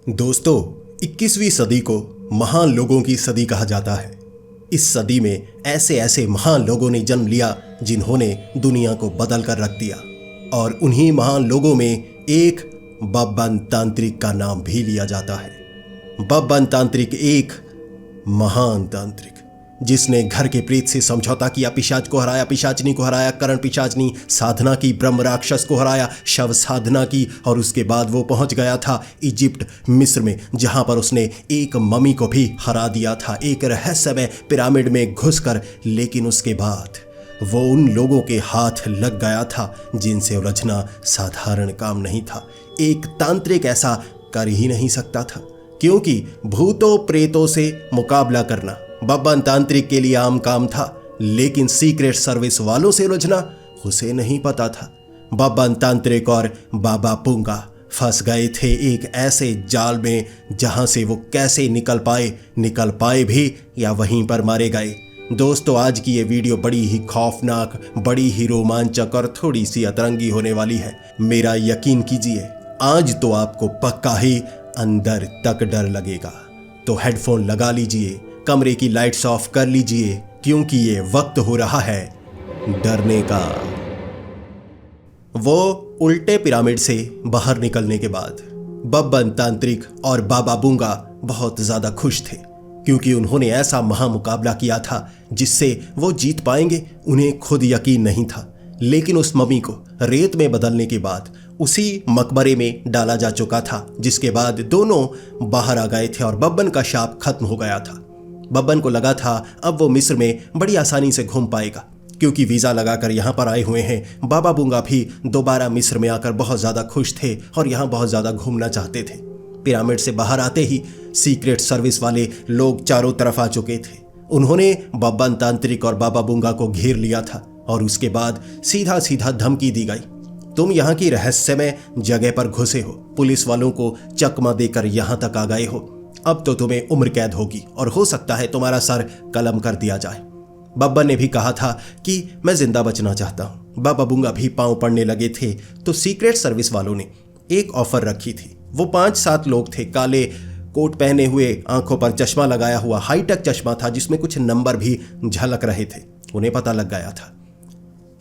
दोस्तों, 21वीं सदी को महान लोगों की सदी कहा जाता है। इस सदी में ऐसे ऐसे महान लोगों ने जन्म लिया जिन्होंने दुनिया को बदल कर रख दिया, और उन्हीं महान लोगों में एक बब्बन तांत्रिक का नाम भी लिया जाता है। बब्बन तांत्रिक एक महान तांत्रिक जिसने घर के प्रेत से समझौता किया, पिशाच को हराया, पिशाचनी को हराया, करण पिशाचनी साधना की, ब्रह्म राक्षस को हराया, शव साधना की, और उसके बाद वो पहुंच गया था इजिप्ट, मिस्र में, जहां पर उसने एक मम्मी को भी हरा दिया था एक रहस्यमय पिरामिड में घुसकर। लेकिन उसके बाद वो उन लोगों के हाथ लग गया था जिनसे उलझना साधारण काम नहीं था। एक तांत्रिक ऐसा कर ही नहीं सकता था, क्योंकि भूतों प्रेतों से मुकाबला करना बब्बन तांत्रिक के लिए आम काम था। लेकिन सीक्रेट सर्विस वालों से उलझना उसे नहीं पता था। बब्बन तांत्रिक और बाबा पूंगा फंस गए थे एक ऐसे जाल में जहां से वो कैसे निकल पाए भी या वहीं पर मारे गए। दोस्तों, आज की ये वीडियो बड़ी ही खौफनाक, बड़ी ही रोमांचक और थोड़ी सी अतरंगी होने वाली है। मेरा यकीन कीजिए, आज तो आपको पक्का ही अंदर तक डर लगेगा। तो हेडफोन लगा लीजिए, कमरे की लाइट्स ऑफ कर लीजिए, क्योंकि ये वक्त हो रहा है डरने का। वो उल्टे पिरामिड से बाहर निकलने के बाद बब्बन तांत्रिक और बाबा बूंगा बहुत ज्यादा खुश थे, क्योंकि उन्होंने ऐसा महामुकाबला किया था जिससे वो जीत पाएंगे। उन्हें खुद यकीन नहीं था, लेकिन उस मम्मी को रेत में बदलने के बाद उसी मकबरे में डाला जा चुका था, जिसके बाद दोनों बाहर आ गए थे और बब्बन का शाप खत्म हो गया था। बब्बन को लगा था अब वो मिस्र में बड़ी आसानी से घूम पाएगा, क्योंकि वीज़ा लगाकर यहाँ पर आए हुए हैं। बाबा बूंगा भी दोबारा मिस्र में आकर बहुत ज़्यादा खुश थे और यहाँ बहुत ज़्यादा घूमना चाहते थे। पिरामिड से बाहर आते ही सीक्रेट सर्विस वाले लोग चारों तरफ आ चुके थे। उन्होंने बब्बन तांत्रिक और बाबा बूंगा को घेर लिया था और उसके बाद सीधा सीधा धमकी दी गई, तुम यहाँ की रहस्यमय जगह पर घुसे हो, पुलिस वालों को चकमा देकर यहाँ तक आ गए हो, अब तो तुम्हें उम्र कैद होगी और हो सकता है तुम्हारा सर कलम कर दिया जाए। बब्बन ने भी कहा था कि मैं जिंदा बचना चाहता हूं। बाबा बूंगा भी पांव पड़ने लगे थे, तो सीक्रेट सर्विस वालों ने एक ऑफर रखी थी। वो 5-7 लोग थे, काले कोट पहने हुए, आंखों पर चश्मा लगाया हुआ, हाईटेक चश्मा था जिसमें कुछ नंबर भी झलक रहे थे। उन्हें पता लग गया था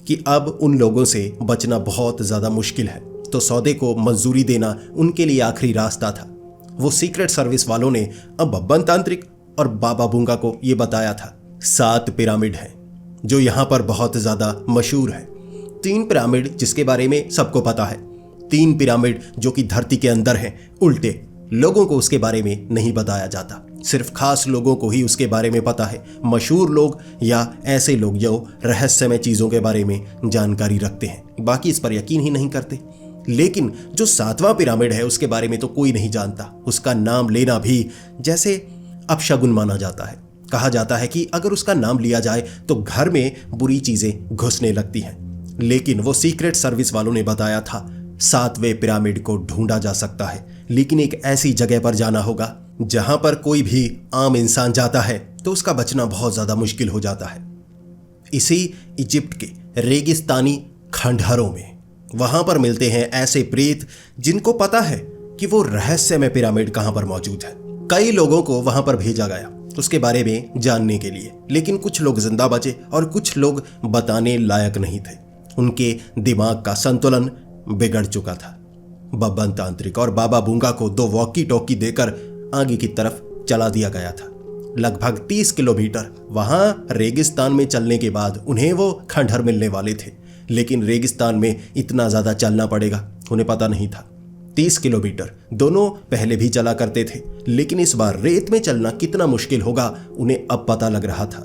कि अब उन लोगों से बचना बहुत ज्यादा मुश्किल है, तो सौदे को मंजूरी देना उनके लिए आखिरी रास्ता था। वो सीक्रेट सर्विस वालों ने अब बब्बन तांत्रिक और बाबा बूंगा को ये बताया था 7 पिरामिड हैं जो यहाँ पर बहुत ज्यादा मशहूर है। 3 पिरामिड जिसके बारे में सबको पता है, 3 पिरामिड जो कि धरती के अंदर हैं, उल्टे लोगों को उसके बारे में नहीं बताया जाता, सिर्फ खास लोगों को ही उसके बारे में पता है। मशहूर लोग या ऐसे लोग जो रहस्यमय चीजों के बारे में जानकारी रखते हैं, बाकी इस पर यकीन ही नहीं करते। लेकिन जो 7वां पिरामिड है उसके बारे में तो कोई नहीं जानता। उसका नाम लेना भी जैसे अपशगुन माना जाता है। कहा जाता है कि अगर उसका नाम लिया जाए तो घर में बुरी चीजें घुसने लगती हैं। लेकिन वो सीक्रेट सर्विस वालों ने बताया था 7वें पिरामिड को ढूंढा जा सकता है, लेकिन एक ऐसी जगह पर जाना होगा जहां पर कोई भी आम इंसान जाता है तो उसका बचना बहुत ज्यादा मुश्किल हो जाता है। इसी इजिप्ट के रेगिस्तानी खंडहरों में वहां पर मिलते हैं ऐसे प्रेत जिनको पता है कि वो रहस्यमय पिरामिड कहां पर मौजूद है। कई लोगों को वहां पर भेजा गया उसके बारे में जानने के लिए, लेकिन कुछ लोग जिंदा बचे और कुछ लोग बताने लायक नहीं थे। उनके दिमाग का संतुलन बिगड़ चुका था। बब्बन तांत्रिक और बाबा बूंगा को 2 वॉकी टॉकी देकर आगे की तरफ चला दिया गया था। लगभग 30 किलोमीटर वहां रेगिस्तान में चलने के बाद उन्हें वो खंडहर मिलने वाले थे, लेकिन रेगिस्तान में इतना ज्यादा चलना पड़ेगा उन्हें पता नहीं था। 30 किलोमीटर दोनों पहले भी चला करते थे, लेकिन इस बार रेत में चलना कितना मुश्किल होगा उन्हें अब पता लग रहा था।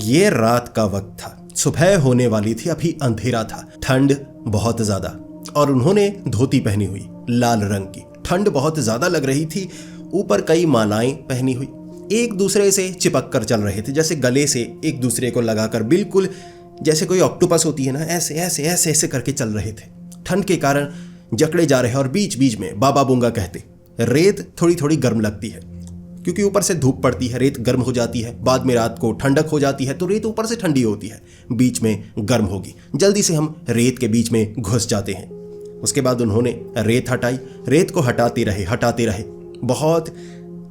ये रात का वक्त था, सुबह होने वाली थी, अभी अंधेरा था, ठंड बहुत ज्यादा, और उन्होंने धोती पहनी हुई लाल रंग की। ठंड बहुत ज्यादा लग रही थी, ऊपर कई मालाएं पहनी हुई, एक दूसरे से चिपक कर चल रहे थे, जैसे गले से एक दूसरे को लगाकर, बिल्कुल जैसे कोई ऑक्टोपस होती है ना, ऐसे ऐसे ऐसे ऐसे करके चल रहे थे। ठंड के कारण जकड़े जा रहे हैं। और बीच बीच में बाबा बूंगा कहते रेत थोड़ी थोड़ी गर्म लगती है, क्योंकि ऊपर से धूप पड़ती है, रेत गर्म हो जाती है, बाद में रात को ठंडक हो जाती है, तो रेत ऊपर से ठंडी होती है, बीच में गर्म होगी, जल्दी से हम रेत के बीच में घुस जाते हैं। उसके बाद उन्होंने रेत हटाई। रेत को हटाते रहे। बहुत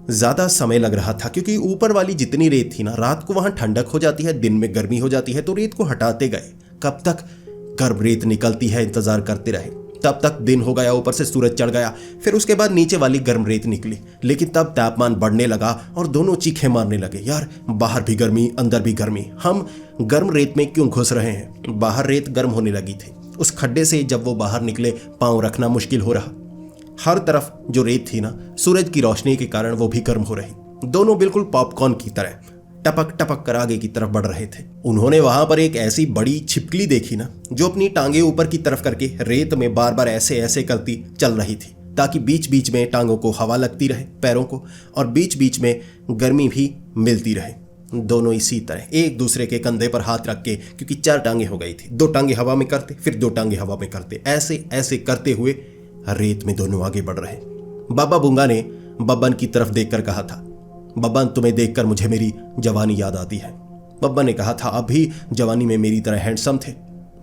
ज़्यादा समय लग रहा था क्योंकि ऊपर वाली जितनी रेत थी ना, रात को वहाँ ठंडक हो जाती है, दिन में गर्मी हो जाती है, तो रेत को हटाते गए। कब तक गर्म रेत निकलती है इंतज़ार करते रहे। तब तक दिन हो गया, ऊपर से सूरज चढ़ गया। फिर उसके बाद नीचे वाली गर्म रेत निकली, लेकिन तब तापमान बढ़ने लगा और दोनों चीखें मारने लगे, यार बाहर भी गर्मी अंदर भी गर्मी, हम गर्म रेत में क्यों घुस रहे हैं। बाहर रेत गर्म होने लगी थी। उस खड्डे से जब वो बाहर निकले, पाँव रखना मुश्किल हो रहा। हर तरफ जो रेत थी ना, सूरज की रोशनी के कारण वो भी गर्म हो रही। दोनों बिल्कुल पॉपकॉर्न की तरह टपक टपक कर आगे की तरफ बढ़ रहे थे। उन्होंने वहां पर एक ऐसी बड़ी छिपकली देखी ना, जो अपनी टांगे ऊपर की तरफ करके रेत में बार बार ऐसे ऐसे करती चल रही थी, ताकि बीच बीच में टांगों को हवा लगती रहे, पैरों को, और बीच बीच में गर्मी भी मिलती रहे। दोनों इसी तरह एक दूसरे के कंधे पर हाथ रख के, क्योंकि 4 टांगे हो गई थी, 2 टांगे हवा में करते, फिर 2 टांगे हवा में करते, ऐसे ऐसे करते हुए रेत में दोनों आगे बढ़ रहे। बाबा बूंगा ने बब्बन की तरफ देखकर कहा था, बब्बन तुम्हें देखकर मुझे मेरी जवानी याद आती है। बब्बन ने कहा था, अब भी जवानी में मेरी तरह हैंडसम थे।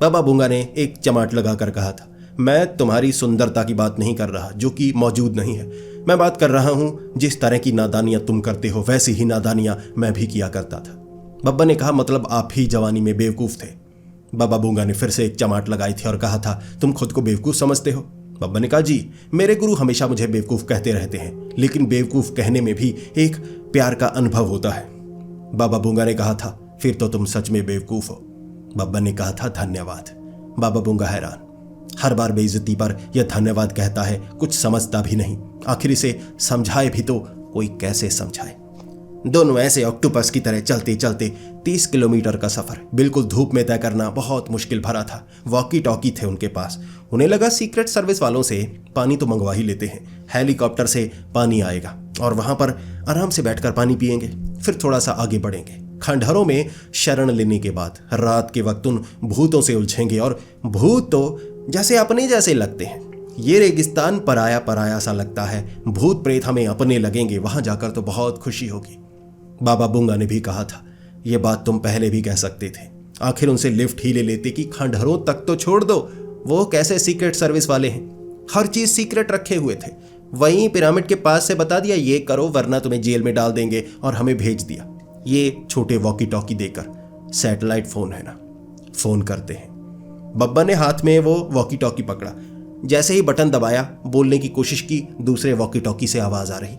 बाबा बूंगा ने एक चमाट लगाकर कहा था, मैं तुम्हारी सुंदरता की बात नहीं कर रहा जो कि मौजूद नहीं है। मैं बात कर रहा हूं जिस तरह की नादानियां तुम करते हो, वैसी ही नादानियां मैं भी किया करता था। बब्बन ने कहा, मतलब आप ही जवानी में बेवकूफ थे। बाबा बूंगा ने फिर से एक चमाट लगाई थी और कहा था, तुम खुद को बेवकूफ समझते हो। बब्बन ने कहा, जी मेरे गुरु हमेशा मुझे बेवकूफ कहते रहते हैं, लेकिन बेवकूफ कहने में भी एक प्यार का अनुभव होता है। बाबा बूंगा ने कहा था, फिर तो तुम सच में बेवकूफ हो। बब्बन ने कहा था, धन्यवाद। बाबा बूंगा हैरान, हर बार बेइज्जती पर यह धन्यवाद कहता है, कुछ समझता भी नहीं। आखिर इसे समझाए भी तो कोई कैसे समझाए। दोनों ऐसे ऑक्टोपस की तरह चलते चलते 30 किलोमीटर का सफर बिल्कुल धूप में तय करना बहुत मुश्किल भरा था। वॉकी टॉकी थे उनके पास। उन्हें लगा सीक्रेट सर्विस वालों से पानी तो मंगवा ही लेते हैं, हेलीकॉप्टर से पानी आएगा और वहां पर आराम से बैठकर पानी पिएंगे, फिर थोड़ा सा आगे बढ़ेंगे। खंडहरों में शरण लेने के बाद रात के वक्त उन भूतों से उलझेंगे, और भूत तो जैसे अपने जैसे लगते हैं। ये रेगिस्तान पराया पराया सा लगता है, भूत प्रेत हमें अपने लगेंगे, वहां जाकर तो बहुत खुशी होगी। बाबा बूंगा ने भी कहा था, ये बात तुम पहले भी कह सकते थे, आखिर उनसे लिफ्ट ही ले लेते कि खंडहरों तक तो छोड़ दो। वो कैसे सीक्रेट सर्विस वाले हैं, हर चीज सीक्रेट रखे हुए थे। वहीं पिरामिड के पास से बता दिया, ये करो वरना तुम्हें जेल में डाल देंगे, और हमें भेज दिया। ये छोटे वॉकी टॉकी देकर, सैटेलाइट फोन है ना, फोन करते हैं। बब्बा ने हाथ में वो वॉकी टॉकी पकड़ा, जैसे ही बटन दबाया, बोलने की कोशिश की, दूसरे वॉकी टॉकी से आवाज आ रही।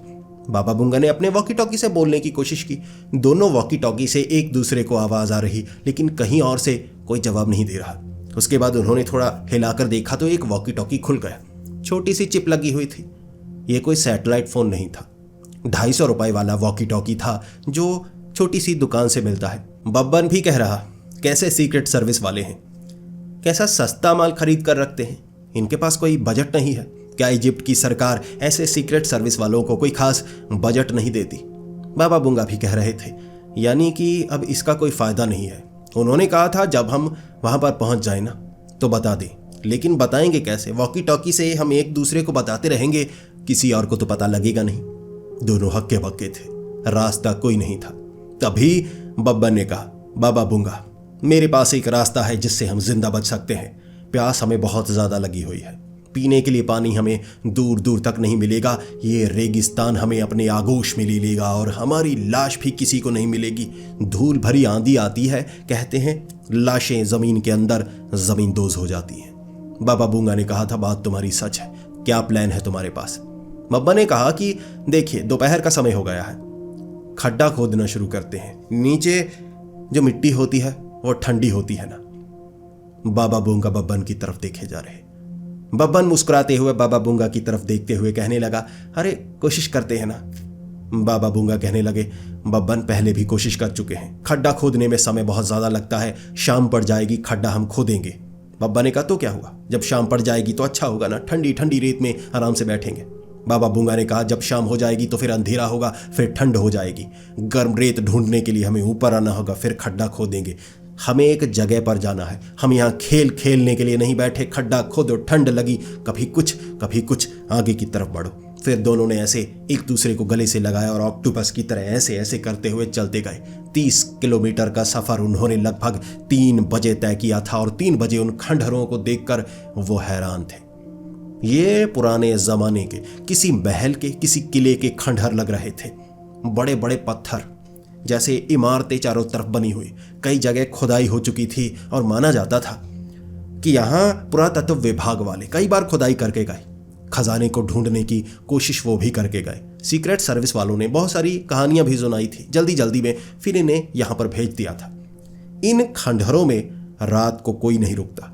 बाबा बूंगा ने अपने वॉकी टॉकी से बोलने की कोशिश की, दोनों वॉकी टॉकी से एक दूसरे को आवाज आ रही, लेकिन कहीं और से कोई जवाब नहीं दे रहा। उसके बाद उन्होंने थोड़ा हिलाकर देखा तो एक वॉकी टॉकी खुल गया, छोटी सी चिप लगी हुई थी। यह कोई सैटेलाइट फोन नहीं था, 250 रुपए वाला वॉकी टॉकी था जो छोटी सी दुकान से मिलता है। बब्बन भी कह रहा, कैसे सीक्रेट सर्विस वाले हैं, कैसा सस्ता माल खरीद कर रखते हैं, इनके पास कोई बजट नहीं है। क्या इजिप्ट की सरकार ऐसे सीक्रेट सर्विस वालों को कोई खास बजट नहीं देती। बाबा बूंगा भी कह रहे थे, यानी कि अब इसका कोई फायदा नहीं है। उन्होंने कहा था जब हम वहां पर पहुंच जाए ना तो बता दें, लेकिन बताएंगे कैसे? वॉकी टॉकी से हम एक दूसरे को बताते रहेंगे, किसी और को तो पता लगेगा नहीं। दोनों हक्के बक्के थे, रास्ता कोई नहीं था। तभी बब्बन ने कहा, बाबा बूंगा मेरे पास एक रास्ता है जिससे हम जिंदा बच सकते हैं। प्यास हमें बहुत ज्यादा लगी हुई है, पीने के लिए पानी हमें दूर दूर तक नहीं मिलेगा, ये रेगिस्तान हमें अपने आगोश में ले लेगा और हमारी लाश भी किसी को नहीं मिलेगी। धूल भरी आंधी आती है, कहते हैं लाशें जमीन के अंदर जमींदोज हो जाती हैं। बाबा बूंगा ने कहा था, बात तुम्हारी सच है, क्या प्लान है तुम्हारे पास? बब्बा ने कहा कि देखिए दोपहर का समय हो गया है, खड्डा खोदना शुरू करते हैं। नीचे जो मिट्टी होती है वो ठंडी होती है ना। बाबा बूंगा बब्बन की तरफ देखे जा रहे। बब्बन मुस्कुराते हुए बाबा बूंगा की तरफ देखते हुए कहने लगा, अरे कोशिश करते हैं ना। बाबा बूंगा कहने लगे, बब्बन पहले भी कोशिश कर चुके हैं, खड्डा खोदने में समय बहुत ज्यादा लगता है, शाम पड़ जाएगी खड्डा हम खोदेंगे। बब्बा ने कहा, तो क्या हुआ, जब शाम पड़ जाएगी तो अच्छा होगा ना, ठंडी ठंडी रेत में आराम से बैठेंगे। बाबा बूंगा ने कहा, जब शाम हो जाएगी तो फिर अंधेरा होगा, फिर ठंड हो जाएगी, गर्म रेत ढूंढने के लिए हमें ऊपर आना होगा, फिर खड्डा खोदेंगे। हमें एक जगह पर जाना है, हम यहाँ खेल खेलने के लिए नहीं बैठे, खड्डा खोदो, ठंड लगी, कभी कुछ, आगे की तरफ बढ़ो। फिर दोनों ने ऐसे एक दूसरे को गले से लगाया और ऑक्टोपस की तरह ऐसे ऐसे करते हुए चलते गए। 30 किलोमीटर का सफर उन्होंने लगभग 3 बजे तय किया था और 3 बजे उन खंडहरों को देखकर वो हैरान थे। ये पुराने जमाने के किसी महल के, किसी किले के खंडहर लग रहे थे। बड़े बड़े पत्थर जैसे इमारतें चारों तरफ बनी हुई, कई जगह खुदाई हो चुकी थी और माना जाता था कि यहाँ पुरातत्व विभाग वाले कई बार खुदाई करके गए, खजाने को ढूंढने की कोशिश वो भी करके गए। सीक्रेट सर्विस वालों ने बहुत सारी कहानियां भी सुनाई थी, जल्दी जल्दी में फिर इन्हें यहाँ पर भेज दिया था। इन खंडहरों में रात को कोई नहीं रुकता।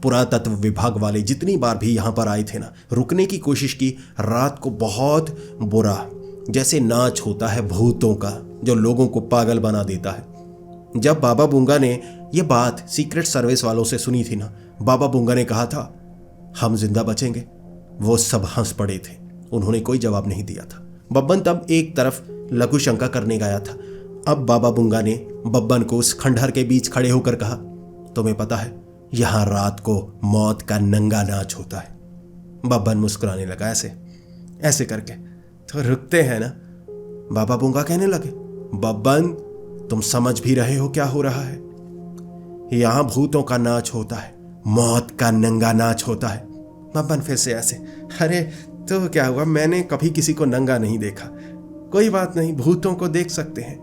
पुरातत्व विभाग वाले जितनी बार भी यहाँ पर आए थे ना, रुकने की कोशिश की। रात को बहुत बुरा जैसे नाच होता है भूतों का, जो लोगों को पागल बना देता है। जब बाबा बूंगा ने यह बात सीक्रेट सर्विस वालों से सुनी थी ना, बाबा बूंगा ने कहा था हम जिंदा बचेंगे। वो सब हंस पड़े थे, उन्होंने कोई जवाब नहीं दिया था। बब्बन तब एक तरफ लघु शंका करने गया था। अब बाबा बूंगा ने बब्बन को उस खंडहर के बीच खड़े होकर कहा, तुम्हें पता है यहां रात को मौत का नंगा नाच होता है। बब्बन मुस्कुराने लगा, ऐसे ऐसे करके, तो रुकते हैं ना? बाबा बूंगा कहने लगे, बब्बन तुम समझ भी रहे हो क्या हो रहा है? यहां भूतों का नाच होता है, मौत का नंगा नाच होता है। बब्बन फिर से ऐसे, अरे तो क्या हुआ, मैंने कभी किसी को नंगा नहीं देखा। कोई बात नहीं, भूतों को देख सकते हैं।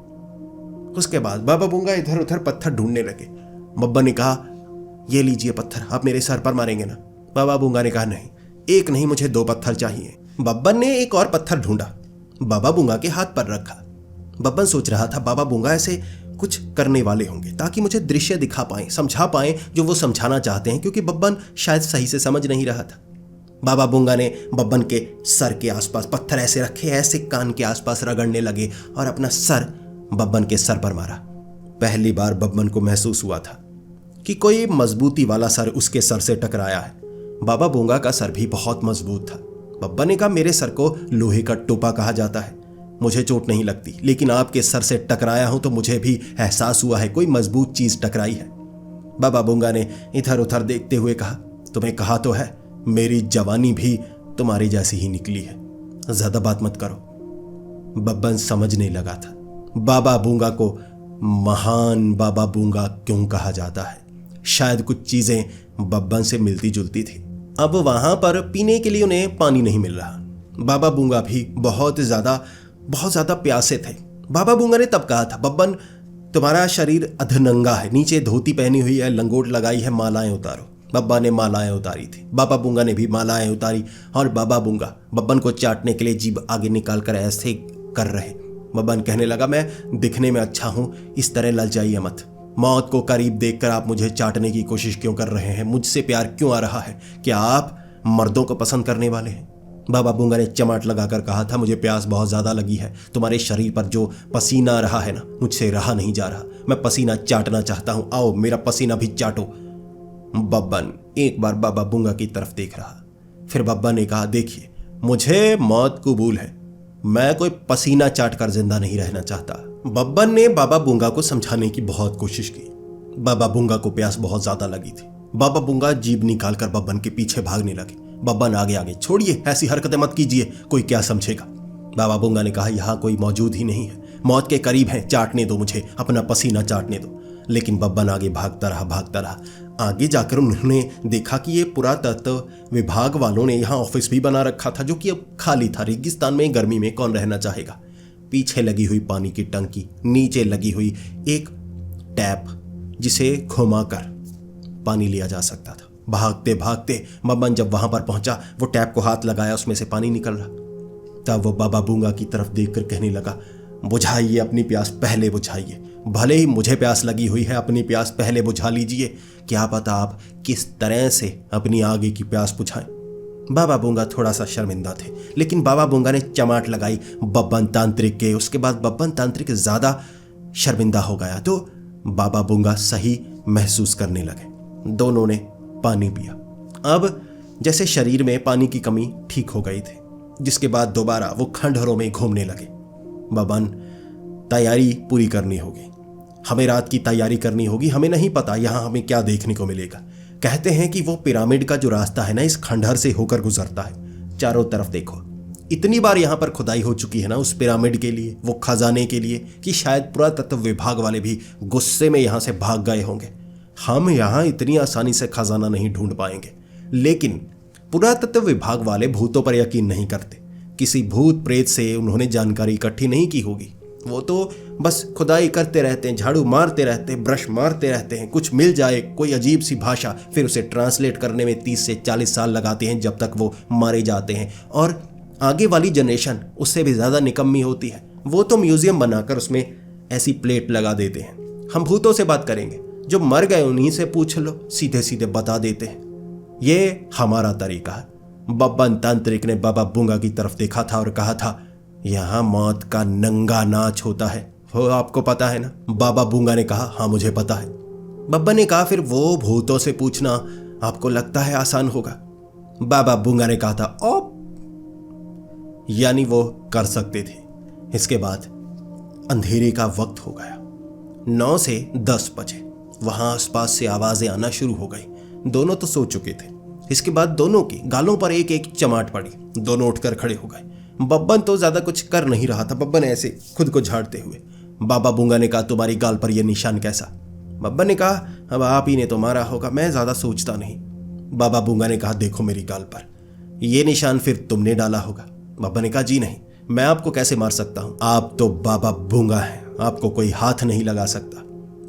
उसके बाद बाबा बूंगा इधर उधर पत्थर ढूंढने लगे। बब्बन ने कहा, ये लीजिए पत्थर, आप मेरे सर पर मारेंगे ना? बाबा बूंगा ने कहा, नहीं, एक नहीं, मुझे 2 पत्थर चाहिए। बब्बन ने एक और पत्थर ढूंढा, बाबा बूंगा के हाथ पर रखा। बब्बन सोच रहा था बाबा बूंगा ऐसे कुछ करने वाले होंगे ताकि मुझे दृश्य दिखा पाएं, समझा पाएं जो वो समझाना चाहते हैं, क्योंकि बब्बन शायद सही से समझ नहीं रहा था। बाबा बूंगा ने बब्बन के सर के आसपास पत्थर ऐसे रखे, ऐसे कान के आसपास रगड़ने लगे और अपना सर बब्बन के सर पर मारा। पहली बार बब्बन को महसूस हुआ था कि कोई मजबूती वाला सर उसके सर से टकराया है। बाबा बूंगा का सर भी बहुत मजबूत था। बब्बन ने कहा, मेरे सर को लोहे का टोपा कहा जाता है, मुझे चोट नहीं लगती, लेकिन आपके सर से टकराया हूं तो मुझे भी एहसास हुआ है कोई मजबूत चीज टकराई है। बाबा बूंगा ने इधर उधर देखते हुए कहा, तुम्हें कहा तो है मेरी जवानी भी तुम्हारी जैसी ही निकली है, ज्यादा बात मत करो। बब्बन समझने लगा था बाबा बूंगा को महान बाबा बूंगा क्यों कहा जाता है। शायद कुछ चीजें बब्बन से मिलती जुलती थी। अब वहां पर पीने के लिए उन्हें पानी नहीं मिल रहा। बाबा बूंगा भी बहुत ज्यादा प्यासे थे। बाबा बूंगा ने तब कहा था, बब्बन तुम्हारा शरीर अधनंगा है, नीचे धोती पहनी हुई है, लंगोट लगाई है, मालाएं उतारो। बब्बा ने मालाएं उतारी थी, बाबा बूंगा ने भी मालाएं उतारी और बाबा बूंगा बब्बन को चाटने के लिए जीभ आगे निकाल कर ऐसे कर रहे। बब्बन कहने लगा, मैं दिखने में अच्छा हूं, इस तरह ललचाइए मत। मौत को करीब देखकर आप मुझे चाटने की कोशिश क्यों कर रहे हैं? मुझसे प्यार क्यों आ रहा है? क्या आप मर्दों को पसंद करने वाले हैं? बाबा बूंगा ने चमाट लगाकर कहा था, मुझे प्यास बहुत ज्यादा लगी है, तुम्हारे शरीर पर जो पसीना आ रहा है ना, मुझसे रहा नहीं जा रहा, मैं पसीना चाटना चाहता हूं, आओ मेरा पसीना भी चाटो। बब्बन एक बार बाबा बूंगा की तरफ देख रहा, फिर बब्बन ने कहा, देखिए मुझे मौत कबूल है, मैं कोई पसीना चाट कर जिंदा नहीं रहना चाहता। बब्बन ने बाबा बूंगा को समझाने की बहुत कोशिश की। बाबा बूंगा को प्यास बहुत ज्यादा लगी थी। बाबा बूंगा जीभ निकालकर बब्बन के पीछे भागने लगे। बब्बन आगे आगे, छोड़िए, ऐसी हरकतें मत कीजिए, कोई क्या समझेगा। बाबा बूंगा ने कहा, यहाँ कोई मौजूद ही नहीं है, मौत के करीब है, चाटने दो मुझे, अपना पसीना चाटने दो। लेकिन बब्बन आगे भागता रहा। आगे जाकर उन्होंने देखा कि ये पुरातत्व विभाग वालों ने यहाँ ऑफिस भी बना रखा था, जो कि अब खाली था। रेगिस्तान में गर्मी में कौन रहना चाहेगा। पीछे लगी हुई पानी की टंकी, नीचे लगी हुई एक टैप जिसे घुमाकर पानी लिया जा सकता था। भागते भागते बब्बन जब वहां पर पहुंचा, वो टैप को हाथ लगाया, उसमें से पानी निकल रहा। तब वो बाबा बूंगा की तरफ देखकर कहने लगा, बुझाइए अपनी प्यास, पहले बुझाइए, भले ही मुझे प्यास लगी हुई है, अपनी प्यास पहले बुझा लीजिए। क्या पता आप किस तरह से अपनी आगे की प्यास बुझाएं। बाबा बूंगा थोड़ा सा शर्मिंदा थे, लेकिन बाबा बूंगा ने चमाट लगाई बब्बन तांत्रिक के। उसके बाद बब्बन तांत्रिक ज्यादा शर्मिंदा हो गया, तो बाबा बूंगा सही महसूस करने लगे। दोनों ने पानी पिया। अब जैसे शरीर में पानी की कमी ठीक हो गई थी, जिसके बाद दोबारा वो खंडहरों में घूमने लगे। बब्बन, तैयारी पूरी करनी होगी, हमें रात की तैयारी करनी होगी, हमें नहीं पता यहां हमें क्या देखने को मिलेगा। कहते हैं कि वो पिरामिड का जो रास्ता है ना, इस खंडहर से होकर गुजरता है। चारों तरफ देखो, इतनी बार यहां पर खुदाई हो चुकी है ना उस पिरामिड के लिए, वो खजाने के लिए, कि शायद पुरातत्व विभाग वाले भी गुस्से में यहां से भाग गए होंगे। हम यहां इतनी आसानी से खजाना नहीं ढूंढ पाएंगे, लेकिन पुरातत्व विभाग वाले भूतों पर यकीन नहीं करते। किसी भूत प्रेत से उन्होंने जानकारी इकट्ठी नहीं की होगी। वो तो बस खुदाई करते रहते हैं, झाड़ू मारते रहते हैं, ब्रश मारते रहते हैं, कुछ मिल जाए कोई अजीब सी भाषा, फिर उसे ट्रांसलेट करने में 30 से 40 साल लगाते हैं, जब तक वो मारे जाते हैं। और आगे वाली जनरेशन उससे भी ज़्यादा निकम्मी होती है। वो तो म्यूजियम बनाकर उसमें ऐसी प्लेट लगा देते हैं। हम भूतों से बात करेंगे, जो मर गए उन्हीं से पूछ लो, सीधे सीधे बता देते हैं। ये हमारा तरीका है। बब्बन तांत्रिक ने बाबा बूंगा की तरफ देखा था और कहा था, यहाँ मौत का नंगा नाच होता है, वो आपको पता है ना? बाबा बूंगा ने कहा, हाँ मुझे पता है। बब्बन ने कहा, फिर वो भूतों से पूछना आपको लगता है आसान होगा? बाबा बूंगा ने कहा था, ओ, यानी वो कर सकते थे। इसके बाद अंधेरे का वक्त हो गया। 9 से 10 बजे वहां आसपास से आवाजें आना शुरू हो गई। दोनों तो सो चुके थे। इसके बाद दोनों की गालों पर एक एक चमाट पड़ी। दोनों उठकर खड़े हो गए। बब्बन तो ज्यादा कुछ कर नहीं रहा था। बब्बन ऐसे खुद को झाड़ते हुए। बाबा बूंगा ने कहा, तुम्हारी गाल पर यह निशान कैसा? बब्बन ने कहा, अब आप ही ने तो मारा होगा, मैं ज्यादा सोचता नहीं। बाबा बूंगा ने कहा, देखो मेरी गाल पर यह निशान फिर तुमने डाला होगा। बब्बन ने कहा, जी नहीं, मैं आपको कैसे मार सकता हूं? आप तो बाबा बूंगा हैं, आपको कोई हाथ नहीं लगा सकता।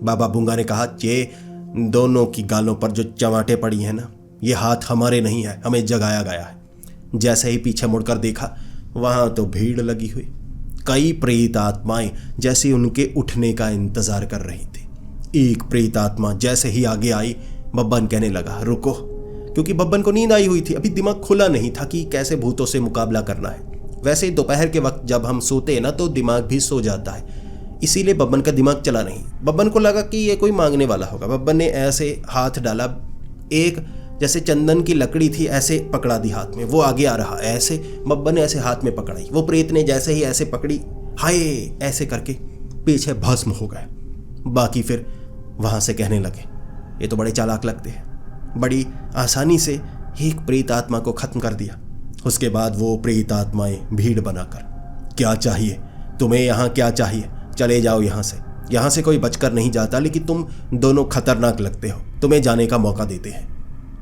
बाबा बूंगा ने कहा, ये दोनों की गालों पर जो चमाटे पड़ी हैं ना, ये हाथ हमारे नहीं है, हमें जगाया गया है। जैसे ही पीछे मुड़कर देखा, वहां तो भीड़ लगी हुई। कई प्रेत आत्माएं जैसे उनके उठने का इंतजार कर रही थी। एक प्रेत आत्मा जैसे ही आगे आई, बब्बन कहने लगा, रुको, क्योंकि बब्बन को नींद आई हुई थी। अभी दिमाग खुला नहीं था कि कैसे भूतों से मुकाबला करना है। वैसे दोपहर के वक्त जब हम सोते हैं ना, तो दिमाग भी सो जाता है, इसीलिए बब्बन का दिमाग चला नहीं। बब्बन को लगा कि ये कोई मांगने वाला होगा। बब्बन ने ऐसे हाथ डाला, एक जैसे चंदन की लकड़ी थी ऐसे पकड़ा दी हाथ में। वो आगे आ रहा, ऐसे बब्बन ने ऐसे हाथ में पकड़ाई। वो प्रेत ने जैसे ही ऐसे पकड़ी, हाय ऐसे करके पीछे भस्म हो गए। बाकी फिर वहां से कहने लगे, ये तो बड़े चालाक लगते हैं, बड़ी आसानी से एक प्रेत आत्मा को खत्म कर दिया। उसके बाद वो प्रेत आत्माएं भीड़ बनाकर, क्या चाहिए तुम्हें, यहाँ क्या चाहिए, चले जाओ यहाँ से कोई बचकर नहीं जाता, लेकिन तुम दोनों खतरनाक लगते हो, तुम्हें जाने का मौका देते हैं।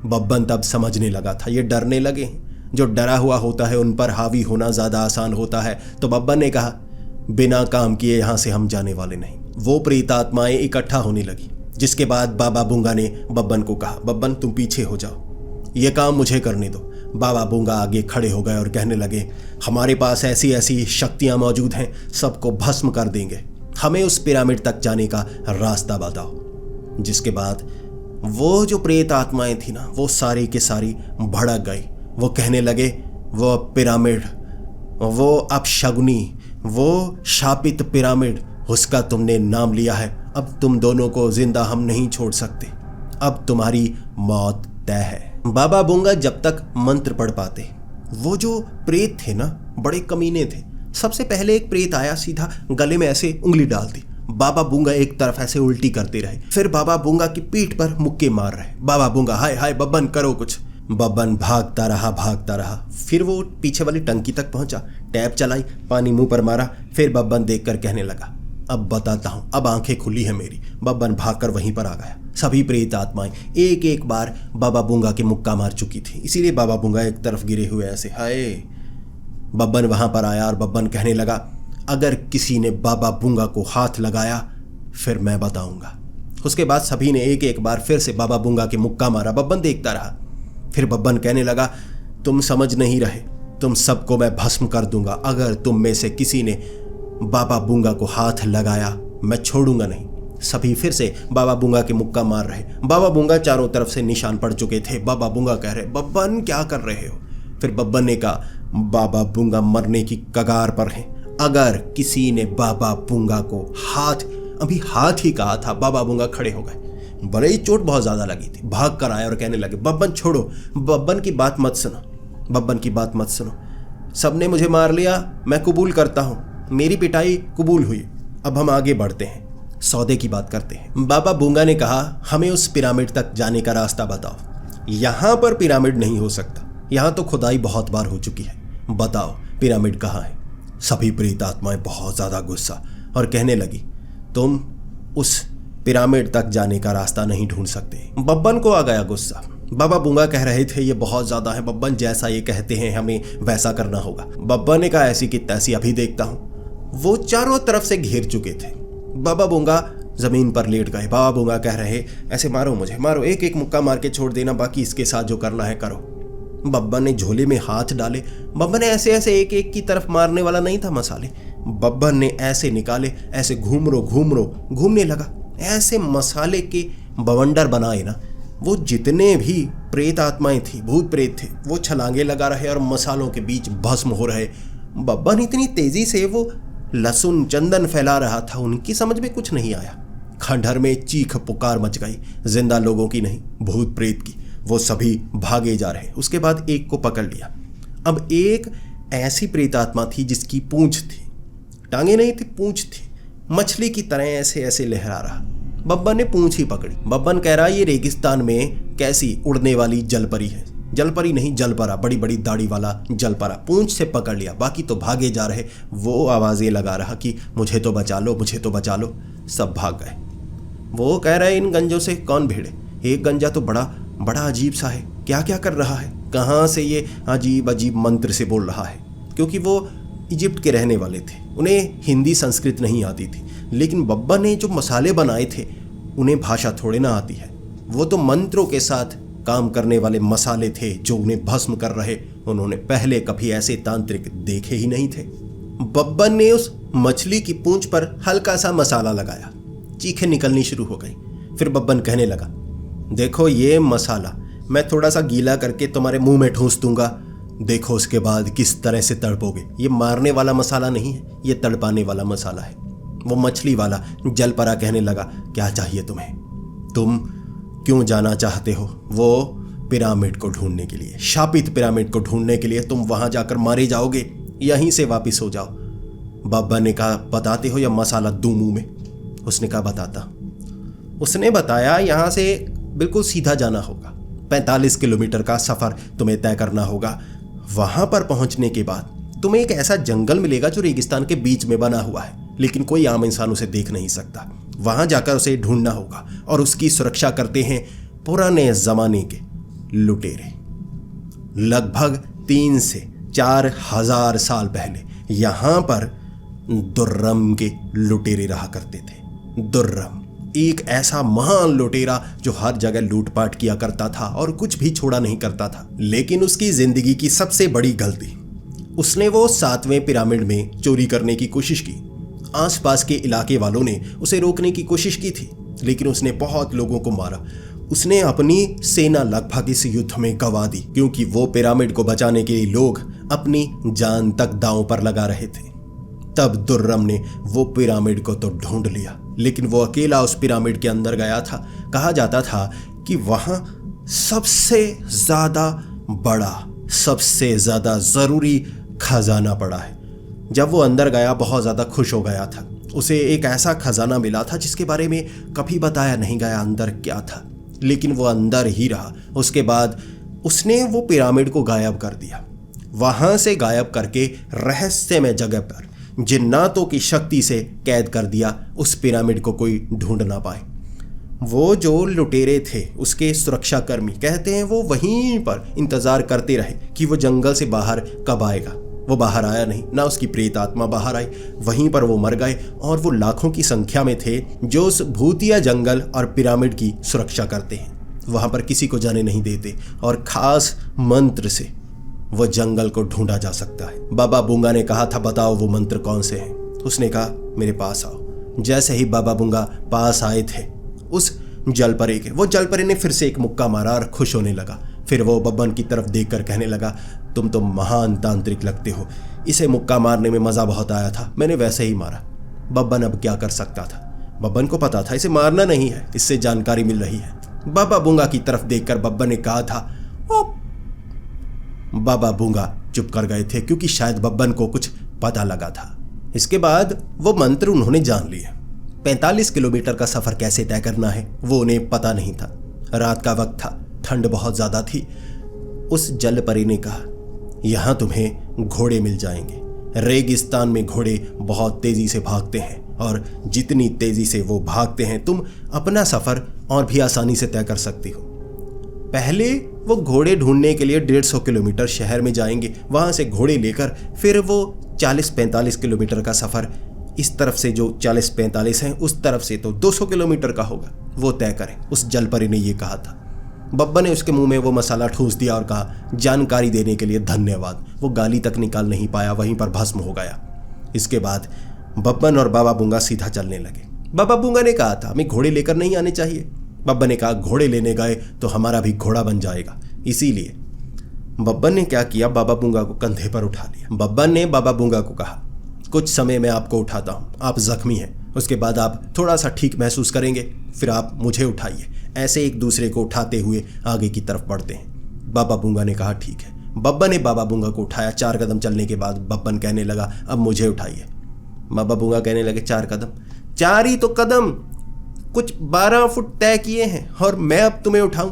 बब्बन तब समझने लगा था, ये डरने लगे हैं। जो डरा हुआ होता है उन पर हावी होना ज़्यादा आसान होता है। तो बब्बन ने कहा, बिना काम किए यहाँ से हम जाने वाले नहीं। वो प्रेत आत्माएं इकट्ठा होने लगी, जिसके बाद बाबा बूंगा ने बब्बन को कहा, बब्बन तुम पीछे हो जाओ, ये काम मुझे करने दो। बाबा बूंगा आगे खड़े हो गए और कहने लगे, हमारे पास ऐसी ऐसी शक्तियाँ मौजूद हैं, सबको भस्म कर देंगे, हमें उस पिरामिड तक जाने का रास्ता बताओ। जिसके बाद वो जो प्रेत आत्माएं थी ना, वो सारी के सारी भड़क गई। वो कहने लगे, वो पिरामिड, वो अपशगुनी, वो शापित पिरामिड, उसका तुमने नाम लिया है, अब तुम दोनों को जिंदा हम नहीं छोड़ सकते, अब तुम्हारी मौत तय है। बाबा बूंगा जब तक मंत्र पढ़ पाते, वो जो प्रेत थे ना, बड़े कमीने थे। सबसे पहले एक प्रेत आया, सीधा गले में ऐसे उंगली डाल दी। बाबा बूंगा एक तरफ ऐसे उल्टी करते रहे, फिर बाबा बूंगा की पीठ पर मुक्के मार रहे। बाबा बूंगा, हाय हाय बब्बन करो कुछ। बब्बन भागता रहा। फिर वो पीछे वाली टंकी तक पहुंचा, टैप चलाई, पानी मुंह पर मारा। फिर बब्बन देखकर कहने लगा, अब बताता हूं, अब आंखें खुली है मेरी। बब्बन भागकर वहीं पर आ गया। सभी प्रेत आत्माएं एक एक बार बाबा बूंगा के मुक्का मार चुकी थी, इसीलिए बाबा बूंगा एक तरफ गिरे हुए ऐसे, हाय। बब्बन वहां पर आया और बब्बन कहने लगा, अगर किसी ने बाबा बूंगा को हाथ लगाया फिर मैं बताऊंगा। उसके बाद सभी ने एक एक बार फिर से बाबा बूंगा के मुक्का मारा। बब्बन देखता रहा। फिर बब्बन कहने लगा, तुम समझ नहीं रहे, तुम सबको मैं भस्म कर दूंगा। अगर तुम में से किसी ने बाबा बूंगा को हाथ लगाया मैं छोड़ूंगा नहीं। सभी फिर से बाबा बूंगा के मुक्का मार रहे। बाबा बूंगा चारों तरफ से निशान पड़ चुके थे। बाबा बूंगा कह रहे, बब्बन क्या कर रहे हो? फिर बब्बन ने कहा, बाबा बूंगा मरने की कगार पर हैं, अगर किसी ने बाबा बूंगा को हाथ, अभी हाथ ही कहा था, बाबा बूंगा खड़े हो गए। बड़े ही चोट बहुत ज्यादा लगी थी। भाग कर आए और कहने लगे, बब्बन छोड़ो, बब्बन की बात मत सुनो, बब्बन की बात मत सुनो। सबने मुझे मार लिया, मैं कबूल करता हूं, मेरी पिटाई कबूल हुई, अब हम आगे बढ़ते हैं, सौदे की बात करते हैं। बाबा बूंगा ने कहा, हमें उस पिरामिड तक जाने का रास्ता बताओ। यहां पर पिरामिड नहीं हो सकता, यहां तो खुदाई बहुत बार हो चुकी है, बताओ पिरामिड कहाँ है? सभी प्रेत आत्माएं बहुत ज्यादा गुस्सा और कहने लगी, तुम उस पिरामिड तक जाने का रास्ता नहीं ढूंढ सकते। बब्बन को आ गया गुस्सा। बाबा बूंगा कह रहे थे ये बहुत ज्यादा है बब्बन, जैसा ये कहते हैं हमें वैसा करना होगा। बब्बन ने कहा ऐसी की तैसी अभी देखता हूं। वो चारों तरफ से घेर चुके थे। बाबा बूंगा जमीन पर लेट गए। बाबा बूंगा कह रहे ऐसे मारो मुझे, मारो, एक एक मुक्का मार के छोड़ देना, बाकी इसके साथ जो करना है करो। बब्बन ने झोले में हाथ डाले। बब्बन ने ऐसे ऐसे एक एक की तरफ मारने वाला नहीं था मसाले। बब्बन ने ऐसे निकाले, ऐसे घूमने लगा। ऐसे मसाले के बवंडर बनाए ना, वो जितने भी प्रेत आत्माएं थी, भूत प्रेत थे, वो छलांगे लगा रहे और मसालों के बीच भस्म हो रहे। बब्बन इतनी तेजी से वो लहसुन चंदन फैला रहा था, उनकी समझ में कुछ नहीं आया। खंडहर में चीख पुकार मच गई, जिंदा लोगों की नहीं, भूत प्रेत की। वो सभी भागे जा रहे। उसके बाद एक को पकड़ लिया। अब एक ऐसी प्रेतात्मा थी जिसकी पूंछ थी, टांगे नहीं थी, पूंछ थी, मछली की तरह ऐसे ऐसे लहरा रहा। बब्बन ने पूंछ ही पकड़ी। बब्बन कह रहा ये रेगिस्तान में कैसी उड़ने वाली जलपरी है। जलपरी नहीं, जलपरा, बड़ी बड़ी दाढ़ी वाला जलपरा। पूंछ से पकड़ लिया, बाकी तो भागे जा रहे। वो आवाजें लगा रहा कि मुझे तो बचा लो, मुझे तो बचा लो। सब भाग गए। वो कह रहे इन गंजों से कौन भिड़े। एक गंजा तो बड़ा बड़ा अजीब सा है, क्या क्या कर रहा है, कहाँ से ये अजीब अजीब मंत्र से बोल रहा है। क्योंकि वो इजिप्ट के रहने वाले थे, उन्हें हिंदी संस्कृत नहीं आती थी। लेकिन बब्बन ने जो मसाले बनाए थे उन्हें भाषा थोड़े ना आती है। वो तो मंत्रों के साथ काम करने वाले मसाले थे जो उन्हें भस्म कर रहे। उन्होंने पहले कभी ऐसे तांत्रिक देखे ही नहीं थे। बब्बन ने उस मछली की पूंछ पर हल्का सा मसाला लगाया, चीखें निकलनी शुरू हो गई। फिर बब्बन कहने लगा देखो ये मसाला मैं थोड़ा सा गीला करके तुम्हारे मुंह में ठूंस दूंगा, देखो उसके बाद किस तरह से तड़पोगे। ये मारने वाला मसाला नहीं है, ये तड़पाने वाला मसाला है। वो मछली वाला जलपरा कहने लगा क्या चाहिए तुम्हें, तुम क्यों जाना चाहते हो? वो पिरामिड को ढूंढने के लिए, शापित पिरामिड को ढूंढने के लिए। तुम वहां जाकर मारे जाओगे, यहीं से वापिस हो जाओ। बाबा ने कहा बताते हो या मसाला दूं मुंह में? उसने कहा बताता। उसने बताया यहाँ से बिल्कुल सीधा जाना होगा, 45 किलोमीटर का सफर तुम्हें तय करना होगा। वहां पर पहुंचने के बाद तुम्हें एक ऐसा जंगल मिलेगा जो रेगिस्तान के बीच में बना हुआ है, लेकिन कोई आम इंसान उसे देख नहीं सकता। वहां जाकर उसे ढूंढना होगा और उसकी सुरक्षा करते हैं पुराने जमाने के लुटेरे। लगभग 3 से 4 हजार साल पहले यहां पर दुर्रम के लुटेरे रहा करते थे। दुर्रम एक ऐसा महान लुटेरा जो हर जगह लूटपाट किया करता था और कुछ भी छोड़ा नहीं करता था। लेकिन उसकी जिंदगी की सबसे बड़ी गलती, उसने वो 7वें पिरामिड में चोरी करने की कोशिश की। आसपास के इलाके वालों ने उसे रोकने की कोशिश की थी, लेकिन उसने बहुत लोगों को मारा। उसने अपनी सेना लगभग इस युद्ध में गंवा दी, क्योंकि वो पिरामिड को बचाने के लिए लोग अपनी जान तक दांव पर लगा रहे थे। तब दुर्रम ने वो पिरामिड को तो ढूंढ लिया, लेकिन वो अकेला उस पिरामिड के अंदर गया था। कहा जाता था कि वहां सबसे ज्यादा बड़ा, सबसे ज्यादा जरूरी खजाना पड़ा है। जब वो अंदर गया बहुत ज्यादा खुश हो गया था। उसे एक ऐसा खजाना मिला था जिसके बारे में कभी बताया नहीं गया अंदर क्या था, लेकिन वो अंदर ही रहा। उसके बाद उसने वो पिरामिड को गायब कर दिया। वहां से गायब करके रहस्यमय जगह पर जिन्नातों की शक्ति से कैद कर दिया। उस पिरामिड को कोई ढूंढ ना पाए। वो जो लुटेरे थे, उसके सुरक्षाकर्मी कहते हैं वो वहीं पर इंतजार करते रहे कि वो जंगल से बाहर कब आएगा। वो बाहर आया नहीं, ना उसकी प्रेत आत्मा बाहर आई। वहीं पर वो मर गए। और वो लाखों की संख्या में थे जो उस भूतिया जंगल और पिरामिड की सुरक्षा करते हैं। वहां पर किसी को जाने नहीं देते और खास मंत्र से वो जंगल को ढूंढा जा सकता है। बाबा बूंगा ने कहा था बताओ वो मंत्र कौन से हैं। उसने कहा मेरे पास आओ। जैसे ही बाबा बूंगा पास आए थे उस जलपरे के, वो जलपरे ने फिर से एक मुक्का मारा और खुश होने लगा। फिर वो बब्बन की तरफ देखकर कहने लगा तुम तो महान तांत्रिक लगते हो, इसे मुक्का मारने में मजा बहुत आया था, मैंने वैसे ही मारा। बब्बन अब क्या कर सकता था? बब्बन को पता था इसे मारना नहीं है, इससे जानकारी मिल रही है। बाबा बूंगा की तरफ देखकर बब्बन ने कहा था ओ। बाबा बूंगा चुप कर गए थे, क्योंकि शायद बब्बन को कुछ पता लगा था। इसके बाद वो मंत्र उन्होंने जान लिए। 45 किलोमीटर का सफर कैसे तय करना है वो उन्हें पता नहीं था। रात का वक्त था, ठंड बहुत ज्यादा थी। उस जलपरी ने कहा यहां तुम्हें घोड़े मिल जाएंगे। रेगिस्तान में घोड़े बहुत तेजी से भागते हैं और जितनी तेजी से वो भागते हैं तुम अपना सफर और भी आसानी से तय कर सकती हो। पहले वो घोड़े ढूंढने के लिए 150 किलोमीटर शहर में जाएंगे, वहां से घोड़े लेकर फिर वो 40-45 किलोमीटर का सफर, इस तरफ से जो 40-45 है उस तरफ से तो 200 किलोमीटर का होगा, वो तय करें। उस जलपरी ने ये कहा था। बब्बन ने उसके मुंह में वो मसाला ठूस दिया और कहा, जानकारी देने के लिए धन्यवाद। वो गाली तक निकाल नहीं पाया, वहीं पर भस्म हो गया। इसके बाद बब्बन और बाबा बूंगा सीधा चलने लगे। बाबा बूंगा ने कहा था, हमें घोड़े लेकर नहीं आने चाहिए। बब्बन ने कहा, घोड़े लेने गए तो हमारा भी घोड़ा बन जाएगा, इसीलिए। बब्बन ने क्या किया, बाबा बूंगा को कंधे पर उठा लिया। बब्बन ने बाबा बूंगा को कहा, कुछ समय मैं आपको उठाता हूँ, आप जख्मी हैं, उसके बाद आप थोड़ा सा ठीक महसूस करेंगे, फिर आप मुझे उठाइए। ऐसे एक दूसरे को उठाते हुए आगे की तरफ बढ़ते हैं। बाबा बूंगा ने कहा, ठीक है। बब्बन ने बाबा बूंगा को उठाया। 4 कदम चलने के बाद बब्बन कहने लगा, अब मुझे उठाइए। बाबा बूंगा कहने लगे, 4 कदम? 4 ही तो कदम, कुछ 12 फुट तय किए हैं और मैं अब तुम्हें उठाऊं?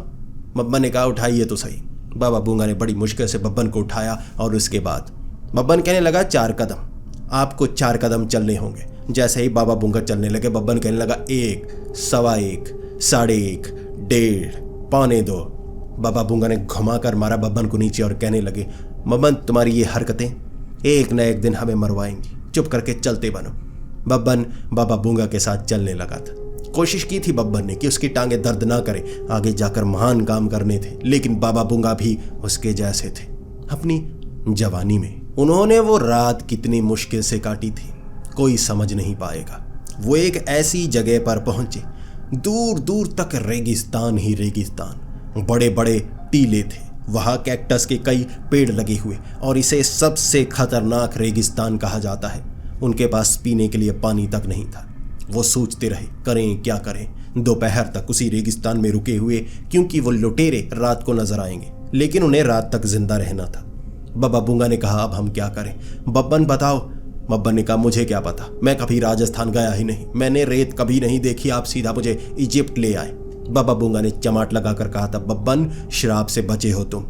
बब्बन ने कहा, उठाइए तो सही। बाबा बूंगा ने बड़ी मुश्किल से बब्बन को उठाया और उसके बाद बब्बन कहने लगा, 4 कदम, आपको 4 कदम चलने होंगे। जैसे ही बाबा बूंगा चलने लगे, बब्बन कहने लगा, 1, 1.25, 1.5, 1.5, 1.25। बाबा बूंगा ने घुमाकर मारा बब्बन को नीचे और कहने लगे, बब्बन तुम्हारी ये हरकतें एक न एक दिन हमें मरवाएंगी, चुप करके चलते बनो। बब्बन बाबा बूंगा के साथ चलने लगा था। कोशिश की थी बब्बन ने कि उसकी टांगें दर्द ना करें, आगे जाकर महान काम करने थे, लेकिन बाबा बूंगा भी उसके जैसे थे। अपनी जवानी में उन्होंने वो रात कितनी मुश्किल से काटी थी, कोई समझ नहीं पाएगा। वो एक ऐसी जगह पर पहुंचे, दूर दूर तक रेगिस्तान ही रेगिस्तान, बड़े बड़े टीले थे, वहां कैक्टस के कई पेड़ लगे हुए, और इसे सबसे खतरनाक रेगिस्तान कहा जाता है। उनके पास पीने के लिए पानी तक नहीं था। वो सोचते रहे, करें क्या करें। दोपहर तक उसी रेगिस्तान में रुके हुए, क्योंकि वो लुटेरे रात को नजर आएंगे, लेकिन उन्हें रात तक जिंदा रहना था। बाबा बूंगा ने कहा, अब हम क्या करें? बब्बन बताओ। बब्बन ने कहा, मुझे क्या पता, मैं कभी राजस्थान गया ही नहीं, मैंने रेत कभी नहीं देखी, आप सीधा मुझे इजिप्ट ले आए। बाबा बूंगा ने चमाट लगाकर कहा था, बब्बन श्राप से बचे हो तुम।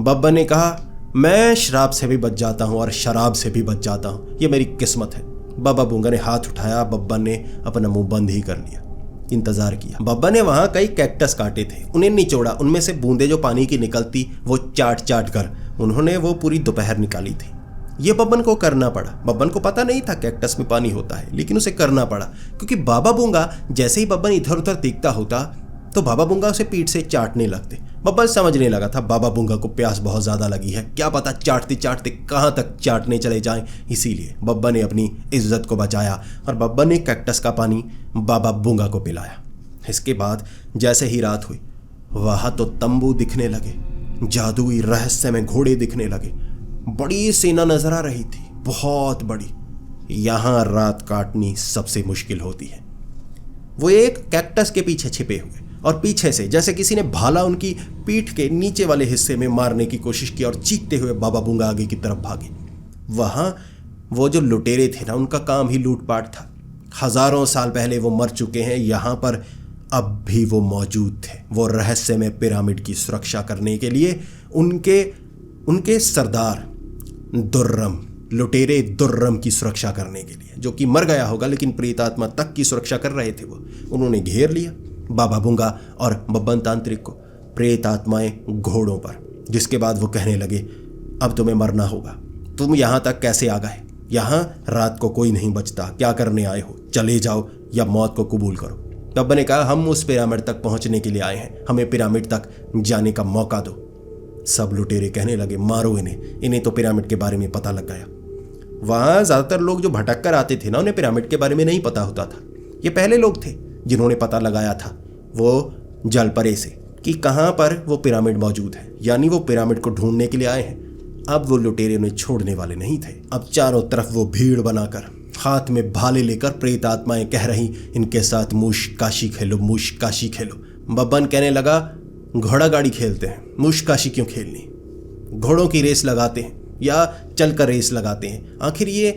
बब्बन ने कहा, मैं श्राप से भी बच जाता हूं और शराब से भी बच जाता हूं, ये मेरी किस्मत है। बाबा बूंगा ने हाथ उठाया, बब्बन ने अपना मुंह बंद ही कर लिया। इंतजार किया। बब्बन ने वहां कई कैक्टस काटे थे, उन्हें निचोड़ा, उनमें से बूंदे जो पानी की निकलती वो चाट चाट कर उन्होंने वो पूरी दोपहर निकाली थी। ये बब्बन को करना पड़ा। बब्बन को पता नहीं था कैक्टस में पानी होता है, लेकिन उसे करना पड़ा, क्योंकि बाबा बूंगा जैसे ही बब्बन इधर उधर देखता होता तो बाबा बूंगा उसे पीठ से चाटने लगते। बब्बन समझने लगा था बाबा बूंगा को प्यास बहुत ज्यादा लगी है, क्या पता चाटते चाटते कहां तक चाटने चले जाएं। इसीलिए बब्बन ने अपनी इज्जत को बचाया और बब्बन ने कैक्टस का पानी बाबा बूंगा को पिलाया। इसके बाद जैसे ही रात हुई, वहां तो तंबू दिखने लगे, जादुई रहस्य में घोड़े दिखने लगे, बड़ी सेना नजर आ रही थी, बहुत बड़ी। यहां रात काटनी सबसे मुश्किल होती है। वो एक कैक्टस के पीछे छिपे हुए और पीछे से जैसे किसी ने भाला उनकी पीठ के नीचे वाले हिस्से में मारने की कोशिश की और चीखते हुए बाबा बूंगा आगे की तरफ भागे। वहां वो जो लुटेरे थे ना, उनका काम ही लूटपाट था। हजारों साल पहले वो मर चुके हैं, यहां पर अब भी वो मौजूद थे। वो रहस्य में पिरामिड की सुरक्षा करने के लिए उनके सरदार दुर्रम, लुटेरे दुर्रम की सुरक्षा करने के लिए, जो कि मर गया होगा लेकिन प्रेतात्मा तक की सुरक्षा कर रहे थे, वो उन्होंने घेर लिया बाबा बूंगा और बब्बन तांत्रिक को, प्रेत आत्माएं घोड़ों पर। जिसके बाद वो कहने लगे, अब तुम्हें मरना होगा, तुम यहां तक कैसे आ गए? यहां रात को कोई नहीं बचता, क्या करने आए हो? चले जाओ या मौत को कबूल करो। बब्बन ने कहा, हम उस पिरामिड तक पहुंचने के लिए आए हैं, हमें पिरामिड तक जाने का मौका दो। सब लुटेरे कहने लगे, मारो इन्हें तो पिरामिड के बारे में पता लग गया। वहां ज्यादातर लोग जो भटक कर आते थे ना, उन्हें पिरामिड के बारे में नहीं पता होता था। ये पहले लोग थे जिन्होंने पता लगाया था वो जलपरे से कि कहां पर वो पिरामिड मौजूद है, यानी वो पिरामिड को ढूंढने के लिए आए हैं। अब वो लुटेरे उन्हें छोड़ने वाले नहीं थे। अब चारों तरफ वो भीड़ बनाकर, हाथ में भाले लेकर प्रेत आत्माएं कह रही, इनके साथ मूशकाशी खेलो, मूशकाशी खेलो। बब्बन कहने लगा, घोड़ा गाड़ी खेलते हैं, मूशकाशी क्यों खेलनी? घोड़ों की रेस लगाते हैं या चलकर रेस लगाते हैं। आखिर ये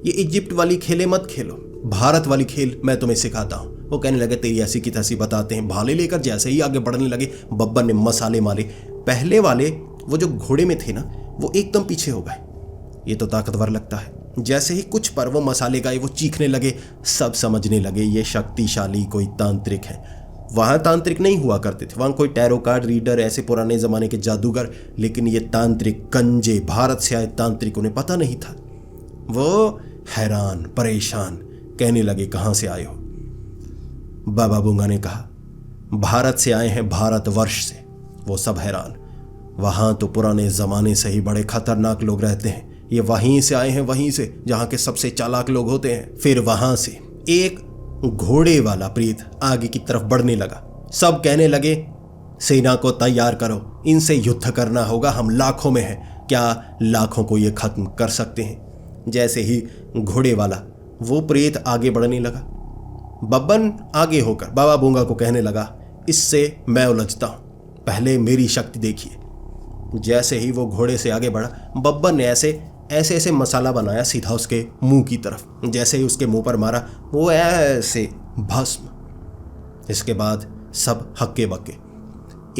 इजिप्ट वाली खेलें मत खेलो, भारत वाली खेल मैं तुम्हें सिखाता हूँ। वो कहने लगे, तेरी ऐसी की तैसी बताते हैं। भाले लेकर जैसे ही आगे बढ़ने लगे, बब्बन ने मसाले मारे। पहले वाले वो जो घोड़े में थे ना, वो एकदम पीछे हो गए। ये तो ताकतवर लगता है। जैसे ही कुछ पर वो मसाले गाए, वो चीखने लगे। सब समझने लगे ये शक्तिशाली कोई तांत्रिक है। वहां तांत्रिक नहीं हुआ करते थे, वहां कोई टैरो कार्ड रीडर ऐसे पुराने जमाने के जादूगर, लेकिन ये तांत्रिक गंजे भारत से आए तांत्रिक उन्हें पता नहीं था। वो हैरान परेशान कहने लगे, कहां से आए हो? बाबा बूंगा ने कहा, भारत से आए हैं, भारतवर्ष से। वो सब हैरान, वहां तो पुराने जमाने से ही बड़े खतरनाक लोग रहते हैं, ये वहीं से आए हैं, वहीं से जहां के सबसे चालाक लोग होते हैं। फिर वहां से एक घोड़े वाला प्रेत आगे की तरफ बढ़ने लगा। सब कहने लगे, सेना को तैयार करो, इनसे युद्ध करना होगा, हम लाखों में हैं, क्या लाखों को ये खत्म कर सकते हैं? जैसे ही घोड़े वाला वो प्रेत आगे बढ़ने लगा, बब्बन आगे होकर बाबा बूंगा को कहने लगा, इससे मैं उलझता हूं, पहले मेरी शक्ति देखिए। जैसे ही वो घोड़े से आगे बढ़ा, बब्बन ने ऐसे ऐसे मसाला बनाया सीधा उसके मुंह की तरफ। जैसे ही उसके मुंह पर मारा, वो ऐसे भस्म। इसके बाद सब हक्के बक्के।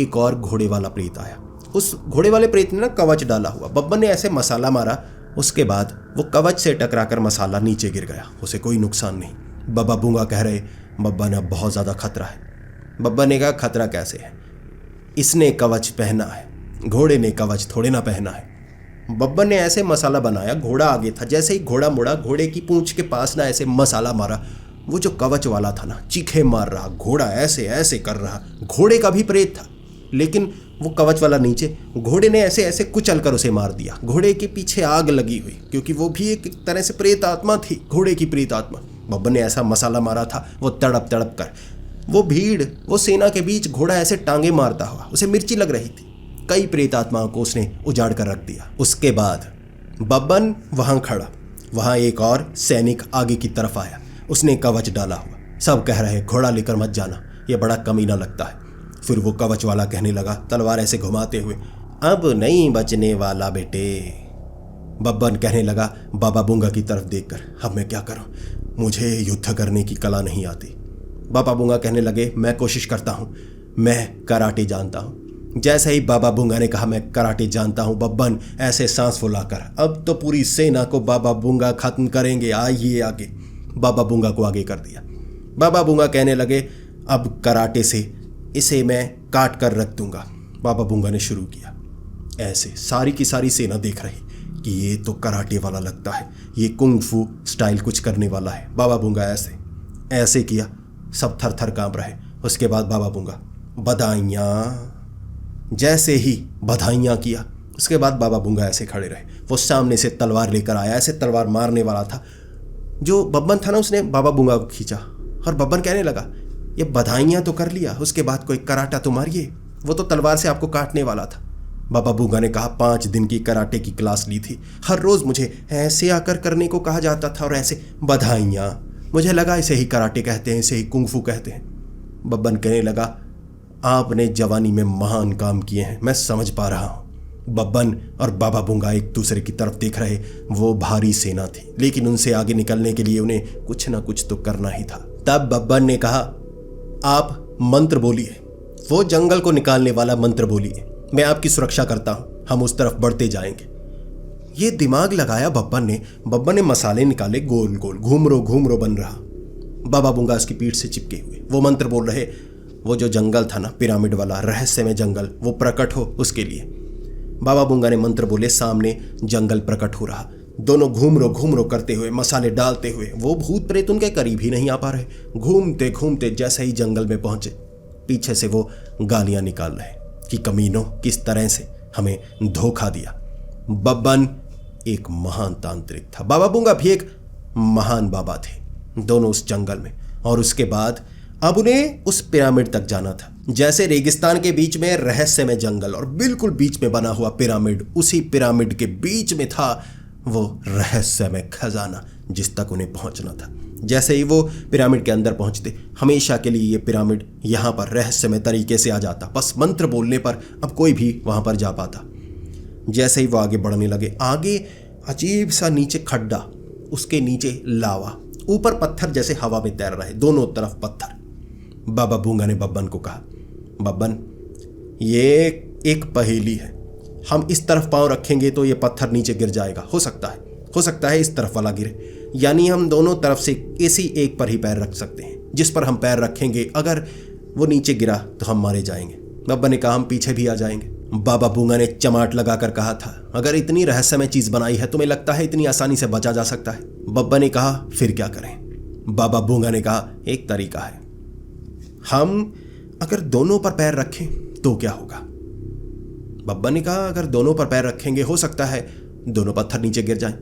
एक और घोड़े वाला प्रेत आया। उस घोड़े वाले प्रेत ने ना कवच डाला हुआ। बब्बन ने ऐसे मसाला मारा, उसके बाद वो कवच से टकराकर मसाला नीचे गिर गया, उसे कोई नुकसान नहीं। बाबा बूंगा कह रहे, बब्बन अब बहुत ज्यादा खतरा है। बब्बन ने कहा, खतरा कैसे है? इसने कवच पहना है, घोड़े ने कवच थोड़े ना पहना है। बब्बन ने ऐसे मसाला बनाया, घोड़ा आगे था, जैसे ही घोड़ा मुड़ा, घोड़े की पूंछ के पास ना ऐसे मसाला मारा। वो जो कवच वाला था ना, चीखे मार रहा, घोड़ा ऐसे ऐसे कर रहा। घोड़े का भी प्रेत था, लेकिन वो कवच वाला नीचे, घोड़े ने ऐसे ऐसे कुचल कर उसे मार दिया। घोड़े के पीछे आग लगी हुई, क्योंकि वो भी एक तरह से प्रेत आत्मा थी, घोड़े की प्रेत आत्मा। बब्बन ने ऐसा मसाला मारा था, वो तड़प तड़प कर, वो भीड़, वो सेना के बीच घोड़ा ऐसे टांगे मारता हुआ, उसे मिर्ची लग रही थी। कई प्रेत आत्माओं को उसने उजाड़ कर रख दिया। उसके बाद बब्बन वहां खड़ा, वहां एक और सैनिक आगे की तरफ आया, उसने कवच डाला हुआ। सब कह रहे, घोड़ा लेकर मत जाना, यह बड़ा कमीना लगता है। फिर वो कवच वाला कहने लगा, तलवार ऐसे घुमाते हुए, अब नहीं बचने वाला बेटे। बब्बन कहने लगा बाबा बूंगा की तरफ देखकर, अब मैं क्या करूं, मुझे युद्ध करने की कला नहीं आती। बाबा बूंगा कहने लगे, मैं कोशिश करता हूं, मैं कराटे जानता हूं। जैसे ही बाबा बूंगा ने कहा, मैं कराटे जानता हूं, बब्बन ऐसे सांस फुलाकर, अब तो पूरी सेना को बाबा बूंगा खत्म करेंगे, आइए आगे। बाबा बूंगा को आगे कर दिया। बाबा बूंगा कहने लगे, अब कराटे से इसे मैं काट कर रख दूंगा। बाबा बूंगा ने शुरू किया। ऐसे सारी की सारी सेना देख रही कि ये तो कराटे वाला लगता है, ये कुंग फू स्टाइल कुछ करने वाला है। बाबा बूंगा ऐसे ऐसे किया, सब थर थर कांप रहे। उसके बाद बाबा बूंगा, बधाइयाँ। जैसे ही बधाइयाँ किया, उसके बाद बाबा बूंगा ऐसे खड़े रहे। वो सामने से तलवार लेकर आया, ऐसे तलवार मारने वाला था। जो बब्बन था ना, उसने बाबा बूंगा को खींचा और बब्बन कहने लगा, ये बधाइयाँ तो कर लिया, उसके बाद कोई कराटा तो मारिए, वो तो तलवार से आपको काटने वाला था। बाबा बूंगा ने कहा, 5 दिन की कराटे की क्लास ली थी, हर रोज मुझे ऐसे आकर करने को कहा जाता था और ऐसे बधाइयाँ, मुझे लगा इसे ही कराटे कहते हैं, इसे ही कुंग फू कहते हैं। बब्बन कहने लगा, आपने जवानी में महान काम किए हैं, मैं समझ पा रहा हूं। बब्बन और बाबा बूंगा एक दूसरे की तरफ देख रहे। वो भारी सेना थी, लेकिन उनसे आगे निकलने के लिए उन्हें कुछ ना कुछ तो करना ही था। तब बब्बन ने कहा, आप मंत्र बोलिए, वो जंगल को निकालने वाला मंत्र बोलिए, मैं आपकी सुरक्षा करता हूं, हम उस तरफ बढ़ते जाएंगे। ये दिमाग लगाया बब्बन ने मसाले निकाले, गोल गोल घूमरो बन रहा। बाबा बूंगा उसकी पीठ से चिपके हुए, वो मंत्र बोल रहे। वो जो जंगल था ना, पिरामिड वाला रहस्यमय जंगल, वो प्रकट हो उसके लिए। बाबा बूंगा ने मंत्र बोले, सामने जंगल प्रकट हो रहा। दोनों घूमरो करते हुए, मसाले डालते हुए, वो भूत प्रेत उनके करीब ही नहीं आ पा रहे। घूमते घूमते जैसे ही जंगल में पहुंचे, पीछे से वो गालियां निकाल रहे कि कमीनों, किस तरह से हमें धोखा दिया। बब्बन एक महान तांत्रिक था, बाबा बूंगा भी एक महान बाबा थे, दोनों उस जंगल में। और उसके बाद अब उन्हें उस पिरामिड तक जाना था। जैसे रेगिस्तान के बीच में रहस्यमय जंगल और बिल्कुल बीच में बना हुआ पिरामिड, उसी पिरामिड के बीच में था वो रहस्यमय खजाना जिस तक उन्हें पहुंचना था। जैसे ही वो पिरामिड के अंदर पहुंचते, हमेशा के लिए ये पिरामिड यहाँ पर रहस्यमय तरीके से आ जाता, बस मंत्र बोलने पर अब कोई भी वहाँ पर जा पाता। जैसे ही वो आगे बढ़ने लगे, आगे अजीब सा नीचे खड्डा, उसके नीचे लावा, ऊपर पत्थर जैसे हवा में तैर रहे, दोनों तरफ पत्थर। बाबा बूंगा ने बब्बन को कहा, बब्बन ये एक पहेली है, हम इस तरफ पांव रखेंगे तो ये पत्थर नीचे गिर जाएगा, हो सकता है इस तरफ वाला गिरे, यानी हम दोनों तरफ से किसी एक पर ही पैर रख सकते हैं। जिस पर हम पैर रखेंगे, अगर वो नीचे गिरा तो हम मारे जाएंगे। बब्बन ने कहा हम पीछे भी आ जाएंगे। बाबा बूंगा ने चमाट लगाकर कहा था, अगर इतनी रहस्यमय चीज बनाई है तुम्हें लगता है इतनी आसानी से बचा जा सकता है? बब्बन ने कहा फिर क्या करें? बाबा बूंगा ने कहा एक तरीका है, हम अगर दोनों पर पैर रखें तो क्या होगा? बब्बन ने कहा अगर दोनों पर पैर रखेंगे हो सकता है दोनों पत्थर नीचे गिर जाएं।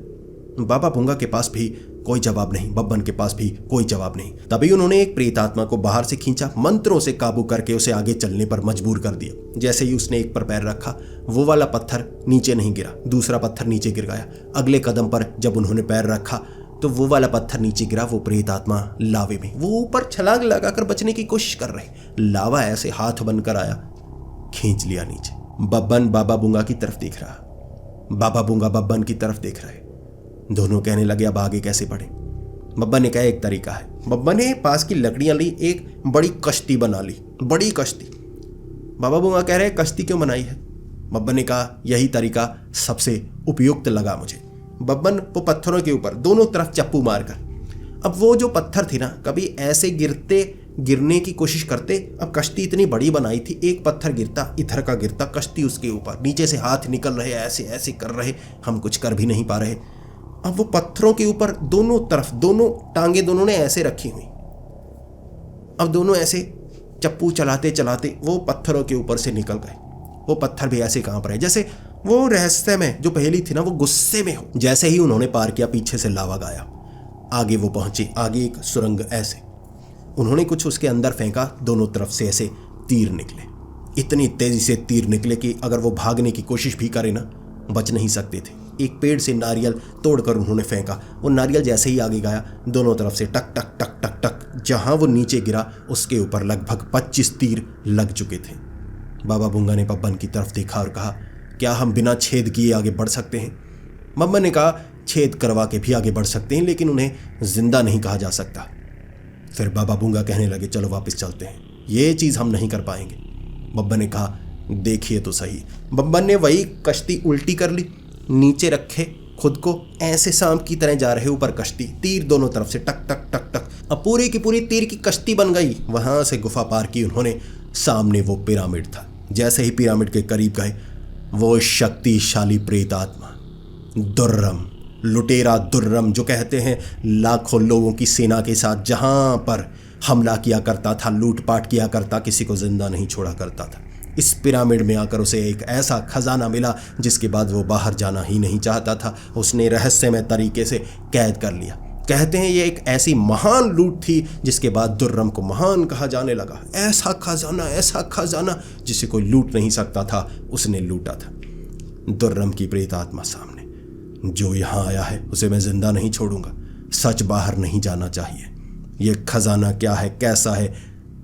बाबा बूंगा के पास भी कोई जवाब नहीं, बब्बन के पास भी कोई जवाब नहीं। तभी उन्होंने एक प्रेतात्मा को बाहर से खींचा, मंत्रों से काबू करके उसे आगे चलने पर मजबूर कर दिया। जैसे ही उसने एक पर पैर रखा वो वाला पत्थर नीचे नहीं गिरा, दूसरा पत्थर नीचे गिर गया। अगले कदम पर जब उन्होंने पैर रखा तो वो वाला पत्थर नीचे गिरा। वो प्रेतात्मा लावे में, वो ऊपर छलांग लगाकर बचने की कोशिश कर रहे, लावा ऐसे हाथ बनकर आया, खींच लिया नीचे। बब्बन बाबा बूंगा की तरफ देख रहा, बाबा बूंगा बब्बन की तरफ देख रहे। दोनों कहने लगे अब आगे कैसे बढ़े? बब्बन ने कहा एक तरीका है। बब्बन ने पास की लकड़ियां ली, एक बड़ी कश्ती बना ली, बड़ी कश्ती। बाबा बूंगा कह रहे कश्ती क्यों बनाई है? बब्बन ने कहा यही तरीका सबसे उपयुक्त लगा मुझे। बब्बन वो पत्थरों के ऊपर दोनों तरफ चप्पू मारकर, अब वो जो पत्थर थे ना कभी ऐसे गिरने की कोशिश करते, अब कश्ती इतनी बड़ी बनाई थी, एक पत्थर गिरता इधर का गिरता, कश्ती उसके ऊपर, नीचे से हाथ निकल रहे, ऐसे ऐसे कर रहे, हम कुछ कर भी नहीं पा रहे। अब वो पत्थरों के ऊपर दोनों तरफ दोनों टांगे दोनों ने ऐसे रखी हुई, अब दोनों ऐसे चप्पू चलाते चलाते वो पत्थरों के ऊपर से निकल गए। वो पत्थर भी ऐसे कांप रहे जैसे वो रहस्य में जो पहेली थी ना वो गुस्से में हो। जैसे ही उन्होंने पार किया पीछे से लावा गाया, आगे वो पहुंचे, आगे एक सुरंग, ऐसे उन्होंने कुछ उसके अंदर फेंका, दोनों तरफ से ऐसे तीर निकले, इतनी तेजी से तीर निकले कि अगर वो भागने की कोशिश भी करे ना बच नहीं सकते थे। एक पेड़ से नारियल तोड़कर उन्होंने फेंका, वो नारियल जैसे ही आगे गया दोनों तरफ से टक टक टक टक टक, जहां वो नीचे गिरा उसके ऊपर लगभग 25 तीर लग चुके थे। बाबा बूंगा ने बब्बन की तरफ देखा और कहा क्या हम बिना छेद किए आगे बढ़ सकते हैं? बब्बन ने कहा छेद करवा के भी आगे बढ़ सकते हैं लेकिन उन्हें जिंदा नहीं कहा जा सकता। फिर बाबा बूंगा कहने लगे चलो वापस चलते हैं, ये चीज़ हम नहीं कर पाएंगे। बब्बन ने कहा देखिए तो सही। बब्बन ने वही कश्ती उल्टी कर ली, नीचे रखे खुद को, ऐसे सांप की तरह जा रहे ऊपर कश्ती, तीर दोनों तरफ से टक टक टक टक, अब पूरी की पूरी तीर की कश्ती बन गई। वहां से गुफा पार की उन्होंने, सामने वो पिरामिड था। जैसे ही पिरामिड के करीब गए वो शक्तिशाली प्रेतात्मा दुर्रम, लुटेरा दुर्रम, जो कहते हैं लाखों लोगों की सेना के साथ जहां पर हमला किया करता था, लूटपाट किया करता, किसी को जिंदा नहीं छोड़ा करता था, इस पिरामिड में आकर उसे एक ऐसा खजाना मिला जिसके बाद वो बाहर जाना ही नहीं चाहता था। उसने रहस्यमय तरीके से कैद कर लिया। कहते हैं ये एक ऐसी महान लूट थी जिसके बाद दुर्रम को महान कहा जाने लगा। ऐसा खजाना जिसे कोई लूट नहीं सकता था उसने लूटा था। दुर्रम की प्रेतात्मा सामने, जो यहाँ आया है उसे मैं जिंदा नहीं छोड़ूंगा, सच बाहर नहीं जाना चाहिए। ये खजाना क्या है, कैसा है,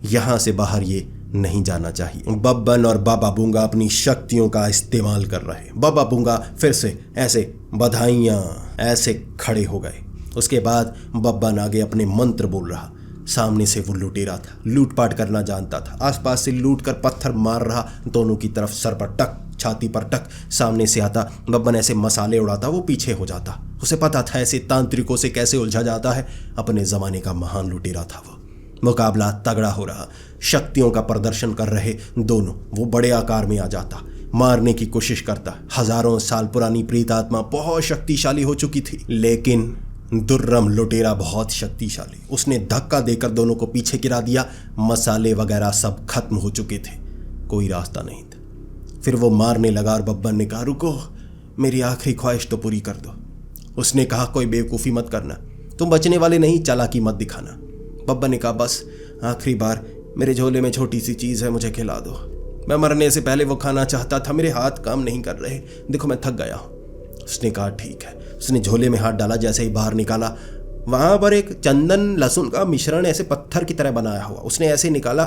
यहाँ से बाहर ये नहीं जाना चाहिए। बब्बन और बाबा बूंगा अपनी शक्तियों का इस्तेमाल कर रहे। बाबा बूंगा फिर से ऐसे बधाइयाँ ऐसे खड़े हो गए। उसके बाद बब्बन आगे अपने मंत्र बोल रहा। सामने से वो लुटेरा था, लूटपाट करना जानता था, आसपास से लूट कर पत्थर मार रहा, दोनों की तरफ सर पर टक, छाती पर टक। सामने से आता बब्बन ऐसे मसाले उड़ाता, वो पीछे हो जाता। उसे पता था ऐसे तांत्रिकों से कैसे उलझा जाता है। अपने जमाने का महान लुटेरा था वो। मुकाबला तगड़ा हो रहा, शक्तियों का प्रदर्शन कर रहे दोनों। वो बड़े आकार में आ जाता, मारने की कोशिश करता। हजारों साल पुरानी प्रेतात्मा बहुत शक्तिशाली हो चुकी थी, लेकिन दुर्रम लुटेरा बहुत शक्तिशाली। उसने धक्का देकर दोनों को पीछे गिरा दिया। मसाले वगैरह सब खत्म हो चुके थे, कोई रास्ता नहीं था। फिर वो मारने लगा और बब्बन ने कहा रुको, मेरी आखिरी ख्वाहिश तो पूरी कर दो। उसने कहा कोई बेवकूफ़ी मत करना, तुम बचने वाले नहीं, चालाकी मत दिखाना। बब्बन ने कहा बस आखिरी बार, मेरे झोले में छोटी सी चीज़ है, मुझे खिला दो। मैं मरने से पहले वो खाना चाहता था, मेरे हाथ काम नहीं कर रहे, देखो मैं थक गया हूँ। उसने कहा ठीक है। उसने झोले में हाथ डाला, जैसे ही बाहर निकाला वहाँ पर एक चंदन लहसुन का मिश्रण ऐसे पत्थर की तरह बनाया हुआ। उसने ऐसे निकाला,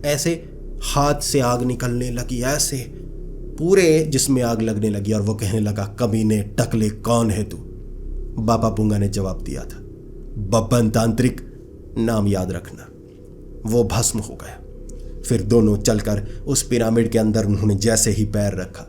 ऐसे हाथ से आग निकलने लगी, ऐसे पूरे जिसमें आग लगने लगी। और वो कहने लगा कमीने टकले कौन है तू? बाबा बूंगा ने जवाब दिया था बब्बन तांत्रिक, नाम याद रखना। वो भस्म हो गया। फिर दोनों चलकर उस पिरामिड के अंदर उन्होंने जैसे ही पैर रखा,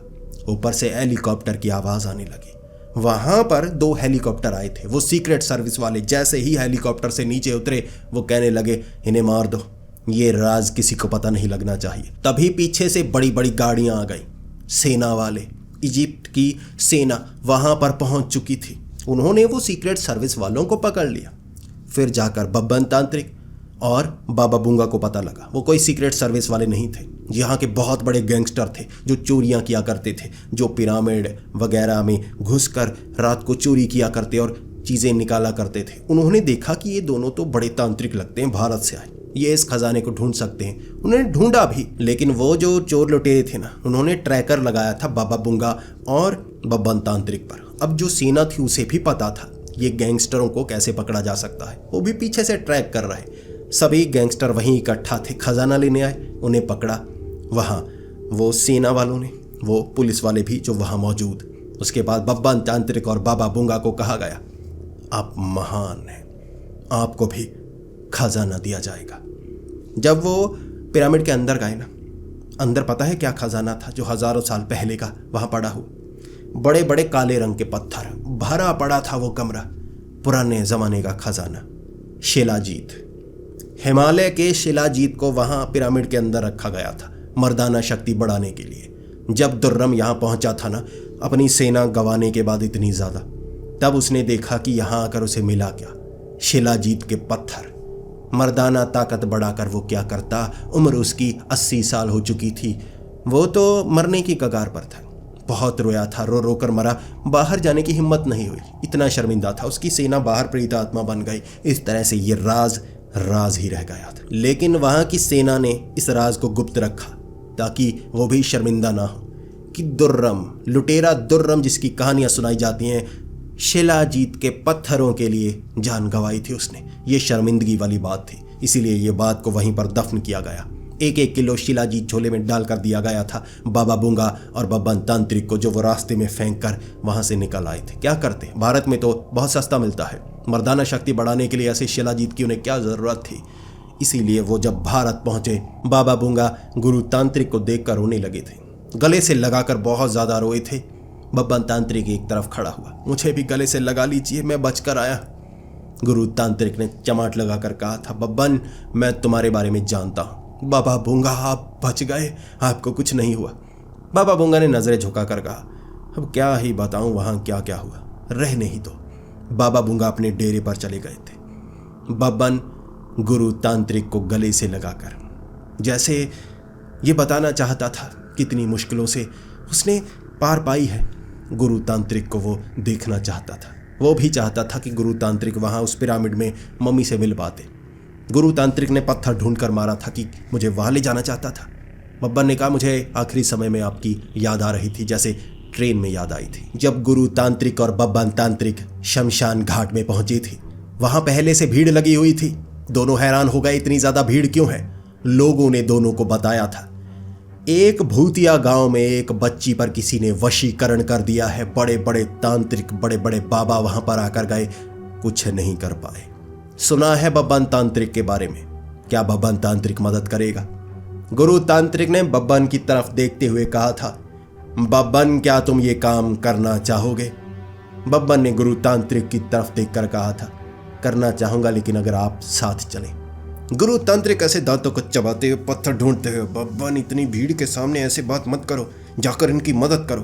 ऊपर से हेलीकॉप्टर की आवाज़ आने लगी। वहां पर 2 हेलीकॉप्टर आए थे, वो सीक्रेट सर्विस वाले। जैसे ही हेलीकॉप्टर से नीचे उतरे वो कहने लगे इन्हें मार दो, ये राज किसी को पता नहीं लगना चाहिए। तभी पीछे से बड़ी बड़ी गाड़ियां आ गई। सेना वाले, इजिप्ट की सेना वहां पर पहुंच चुकी थी। उन्होंने वो सीक्रेट सर्विस वालों को पकड़ लिया। फिर जाकर बब्बन तांत्रिक और बाबा बूंगा को पता लगा वो कोई सीक्रेट सर्विस वाले नहीं थे। यहाँ के बहुत बड़े गैंगस्टर थे जो चोरियां किया करते थे, जो पिरामिड वगैरह में घुसकर रात को चोरी किया करते और चीज़ें निकाला करते थे। उन्होंने देखा कि ये दोनों तो बड़े तांत्रिक लगते हैं, भारत से आए, ये इस खजाने को ढूंढ सकते हैं। उन्होंने ढूंढा भी, लेकिन वो जो चोर लुटेरे थे ना, उन्होंने ट्रैकर लगाया था बाबा बूंगा और बब्बन तांत्रिक पर। अब जो सेना थी उसे भी पता था ये गैंगस्टरों को कैसे पकड़ा जा सकता है, वो भी पीछे से ट्रैक कर रहे। सभी गैंगस्टर वहीं इकट्ठा थे, खजाना लेने आए, उन्हें पकड़ा। वहाँ वो सेना वालों ने, वो पुलिस वाले भी जो वहाँ मौजूद। उसके बाद बब्बन तांत्रिक और बाबा बूंगा को कहा गया, आप महान हैं, आपको भी खजाना दिया जाएगा। जब वो पिरामिड के अंदर गए ना, अंदर पता है क्या खजाना था जो हजारों साल पहले का वहाँ पड़ा हुआ? बड़े बड़े काले रंग के पत्थर, भरा पड़ा था वो कमरा, पुराने ज़माने का खजाना, शिलाजीत। हिमालय के शिलाजीत को वहाँ पिरामिड के अंदर रखा गया था मर्दाना शक्ति बढ़ाने के लिए। जब दुर्रम यहाँ पहुँचा था ना, अपनी सेना गंवाने के बाद इतनी ज़्यादा, तब उसने देखा कि यहाँ आकर उसे मिला क्या? शिलाजीत के पत्थर। मर्दाना ताकत बढ़ाकर वो क्या करता? उम्र उसकी 80 साल हो चुकी थी, वो तो मरने की कगार पर था। बहुत रोया था, रो रो कर मरा, बाहर जाने की हिम्मत नहीं हुई, इतना शर्मिंदा था। उसकी सेना बाहर प्रेत आत्मा बन गई। इस तरह से ये राज ही रह गया था। लेकिन वहाँ की सेना ने इस राज को गुप्त रखा ताकि वो भी शर्मिंदा ना हो कि दुर्रम, लुटेरा दुर्रम, जिसकी कहानियाँ सुनाई जाती हैं, शिलाजीत के पत्थरों के लिए जान गंवाई थी उसने। ये शर्मिंदगी वाली बात थी, इसीलिए ये बात को वहीं पर दफन किया गया। 1-1 किलो शिलाजीत झोले में डाल कर दिया गया था बाबा बूंगा और बब्बन तांत्रिक को, जो वो रास्ते में फेंक कर वहाँ से निकल आए थे। क्या करते, भारत में तो बहुत सस्ता मिलता है। मर्दाना शक्ति बढ़ाने के लिए ऐसे शिलाजीत की उन्हें क्या ज़रूरत थी? इसीलिए वो जब भारत पहुँचे, बाबा बूंगा गुरु तांत्रिक को देख कर रोने लगे थे, गले से लगाकर बहुत ज़्यादा रोए थे। बब्बन तांत्रिक एक तरफ खड़ा हुआ, मुझे भी गले से लगा लीजिए, मैं बचकर आया। गुरु तांत्रिक ने चमाट लगाकर कहा था, बब्बन, मैं तुम्हारे बारे में जानता हूँ। बाबा बूंगा, आप बच गए, आपको कुछ नहीं हुआ। बाबा बूंगा ने नजरें झुकाकर कहा, अब क्या ही बताऊं वहां क्या क्या हुआ, रहने ही दो। बाबा बूंगा अपने डेरे पर चले गए थे। बब्बन गुरु तांत्रिक को गले से लगाकर जैसे ये बताना चाहता था कितनी मुश्किलों से उसने पार पाई है। गुरु तांत्रिक को वो देखना चाहता था। वो भी चाहता था कि गुरु तांत्रिक वहाँ उस पिरामिड में मम्मी से मिल पाते। गुरु तांत्रिक ने पत्थर ढूंढ कर मारा था कि मुझे वहाँ ले जाना चाहता था। बब्बन ने कहा, मुझे आखिरी समय में आपकी याद आ रही थी, जैसे ट्रेन में याद आई थी। जब गुरु तांत्रिक और बब्बन तांत्रिक शमशान घाट में पहुंची थी, वहाँ पहले से भीड़ लगी हुई थी। दोनों हैरान हो गए, इतनी ज़्यादा भीड़ क्यों है? लोगों ने दोनों को बताया था, एक भूतिया गांव में एक बच्ची पर किसी ने वशीकरण कर दिया है। बड़े बड़े तांत्रिक, बड़े बड़े बाबा वहां पर आकर गए, कुछ नहीं कर पाए। सुना है बब्बन तांत्रिक के बारे में, क्या बब्बन तांत्रिक मदद करेगा? गुरु तांत्रिक ने बब्बन की तरफ देखते हुए कहा था, बब्बन, क्या तुम ये काम करना चाहोगे? बब्बन ने गुरु तांत्रिक की तरफ देखकर कहा था, करना चाहूंगा, लेकिन अगर आप साथ चलें। गुरु तांत्रिक ऐसे दांतों को चबाते हुए, पत्थर ढूंढते हुए, बब्बन, इतनी भीड़ के सामने ऐसे बात मत करो, जाकर इनकी मदद करो।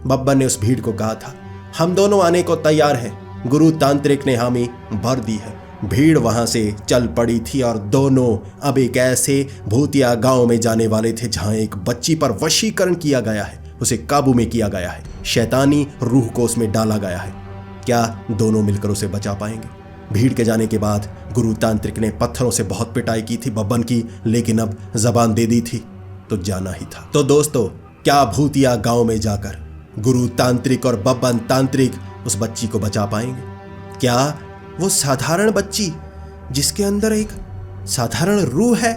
बब्बन ने उस भीड़ को कहा था, हम दोनों आने को तैयार हैं। गुरु तांत्रिक ने हामी भर दी है। भीड़ वहां से चल पड़ी थी और दोनों अब एक ऐसे भूतिया गांव में जाने वाले थे जहां एक बच्ची पर वशीकरण किया गया है, उसे काबू में किया गया है, शैतानी रूह को उसमें डाला गया है। क्या दोनों मिलकर उसे बचा पाएंगे? भीड़ के जाने के बाद गुरु तांत्रिक ने पत्थरों से बहुत पिटाई की थी बब्बन की, लेकिन अब जबान दे दी थी तो जाना ही था। तो दोस्तों, क्या भूतिया गांव में जाकर गुरु तांत्रिक और बब्बन तांत्रिक उस बच्ची को बचा पाएंगे? क्या वो साधारण बच्ची जिसके अंदर एक साधारण रूह है,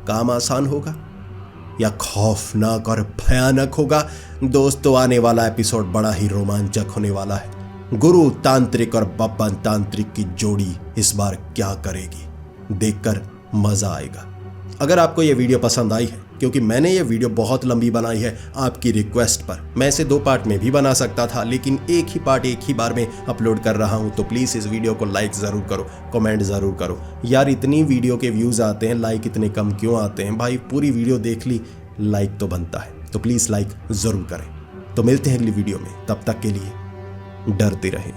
काम आसान होगा या खौफनाक और भयानक होगा? दोस्तों, आने वाला एपिसोड बड़ा ही रोमांचक होने वाला है। गुरु तांत्रिक और बब्बन तांत्रिक की जोड़ी इस बार क्या करेगी, देखकर मजा आएगा। अगर आपको यह वीडियो पसंद आई है क्योंकि मैंने ये वीडियो बहुत लंबी बनाई है आपकी रिक्वेस्ट पर। मैं इसे 2 पार्ट में भी बना सकता था, लेकिन एक ही पार्ट एक ही बार में अपलोड कर रहा हूँ। तो प्लीज़ इस वीडियो को लाइक ज़रूर करो, कमेंट ज़रूर करो। यार इतनी वीडियो के व्यूज़ आते हैं, लाइक इतने कम क्यों आते हैं भाई? पूरी वीडियो देख ली, लाइक तो बनता है। तो प्लीज़ लाइक ज़रूर करें। तो मिलते हैं अगली वीडियो में, तब तक के लिए डरते रहें।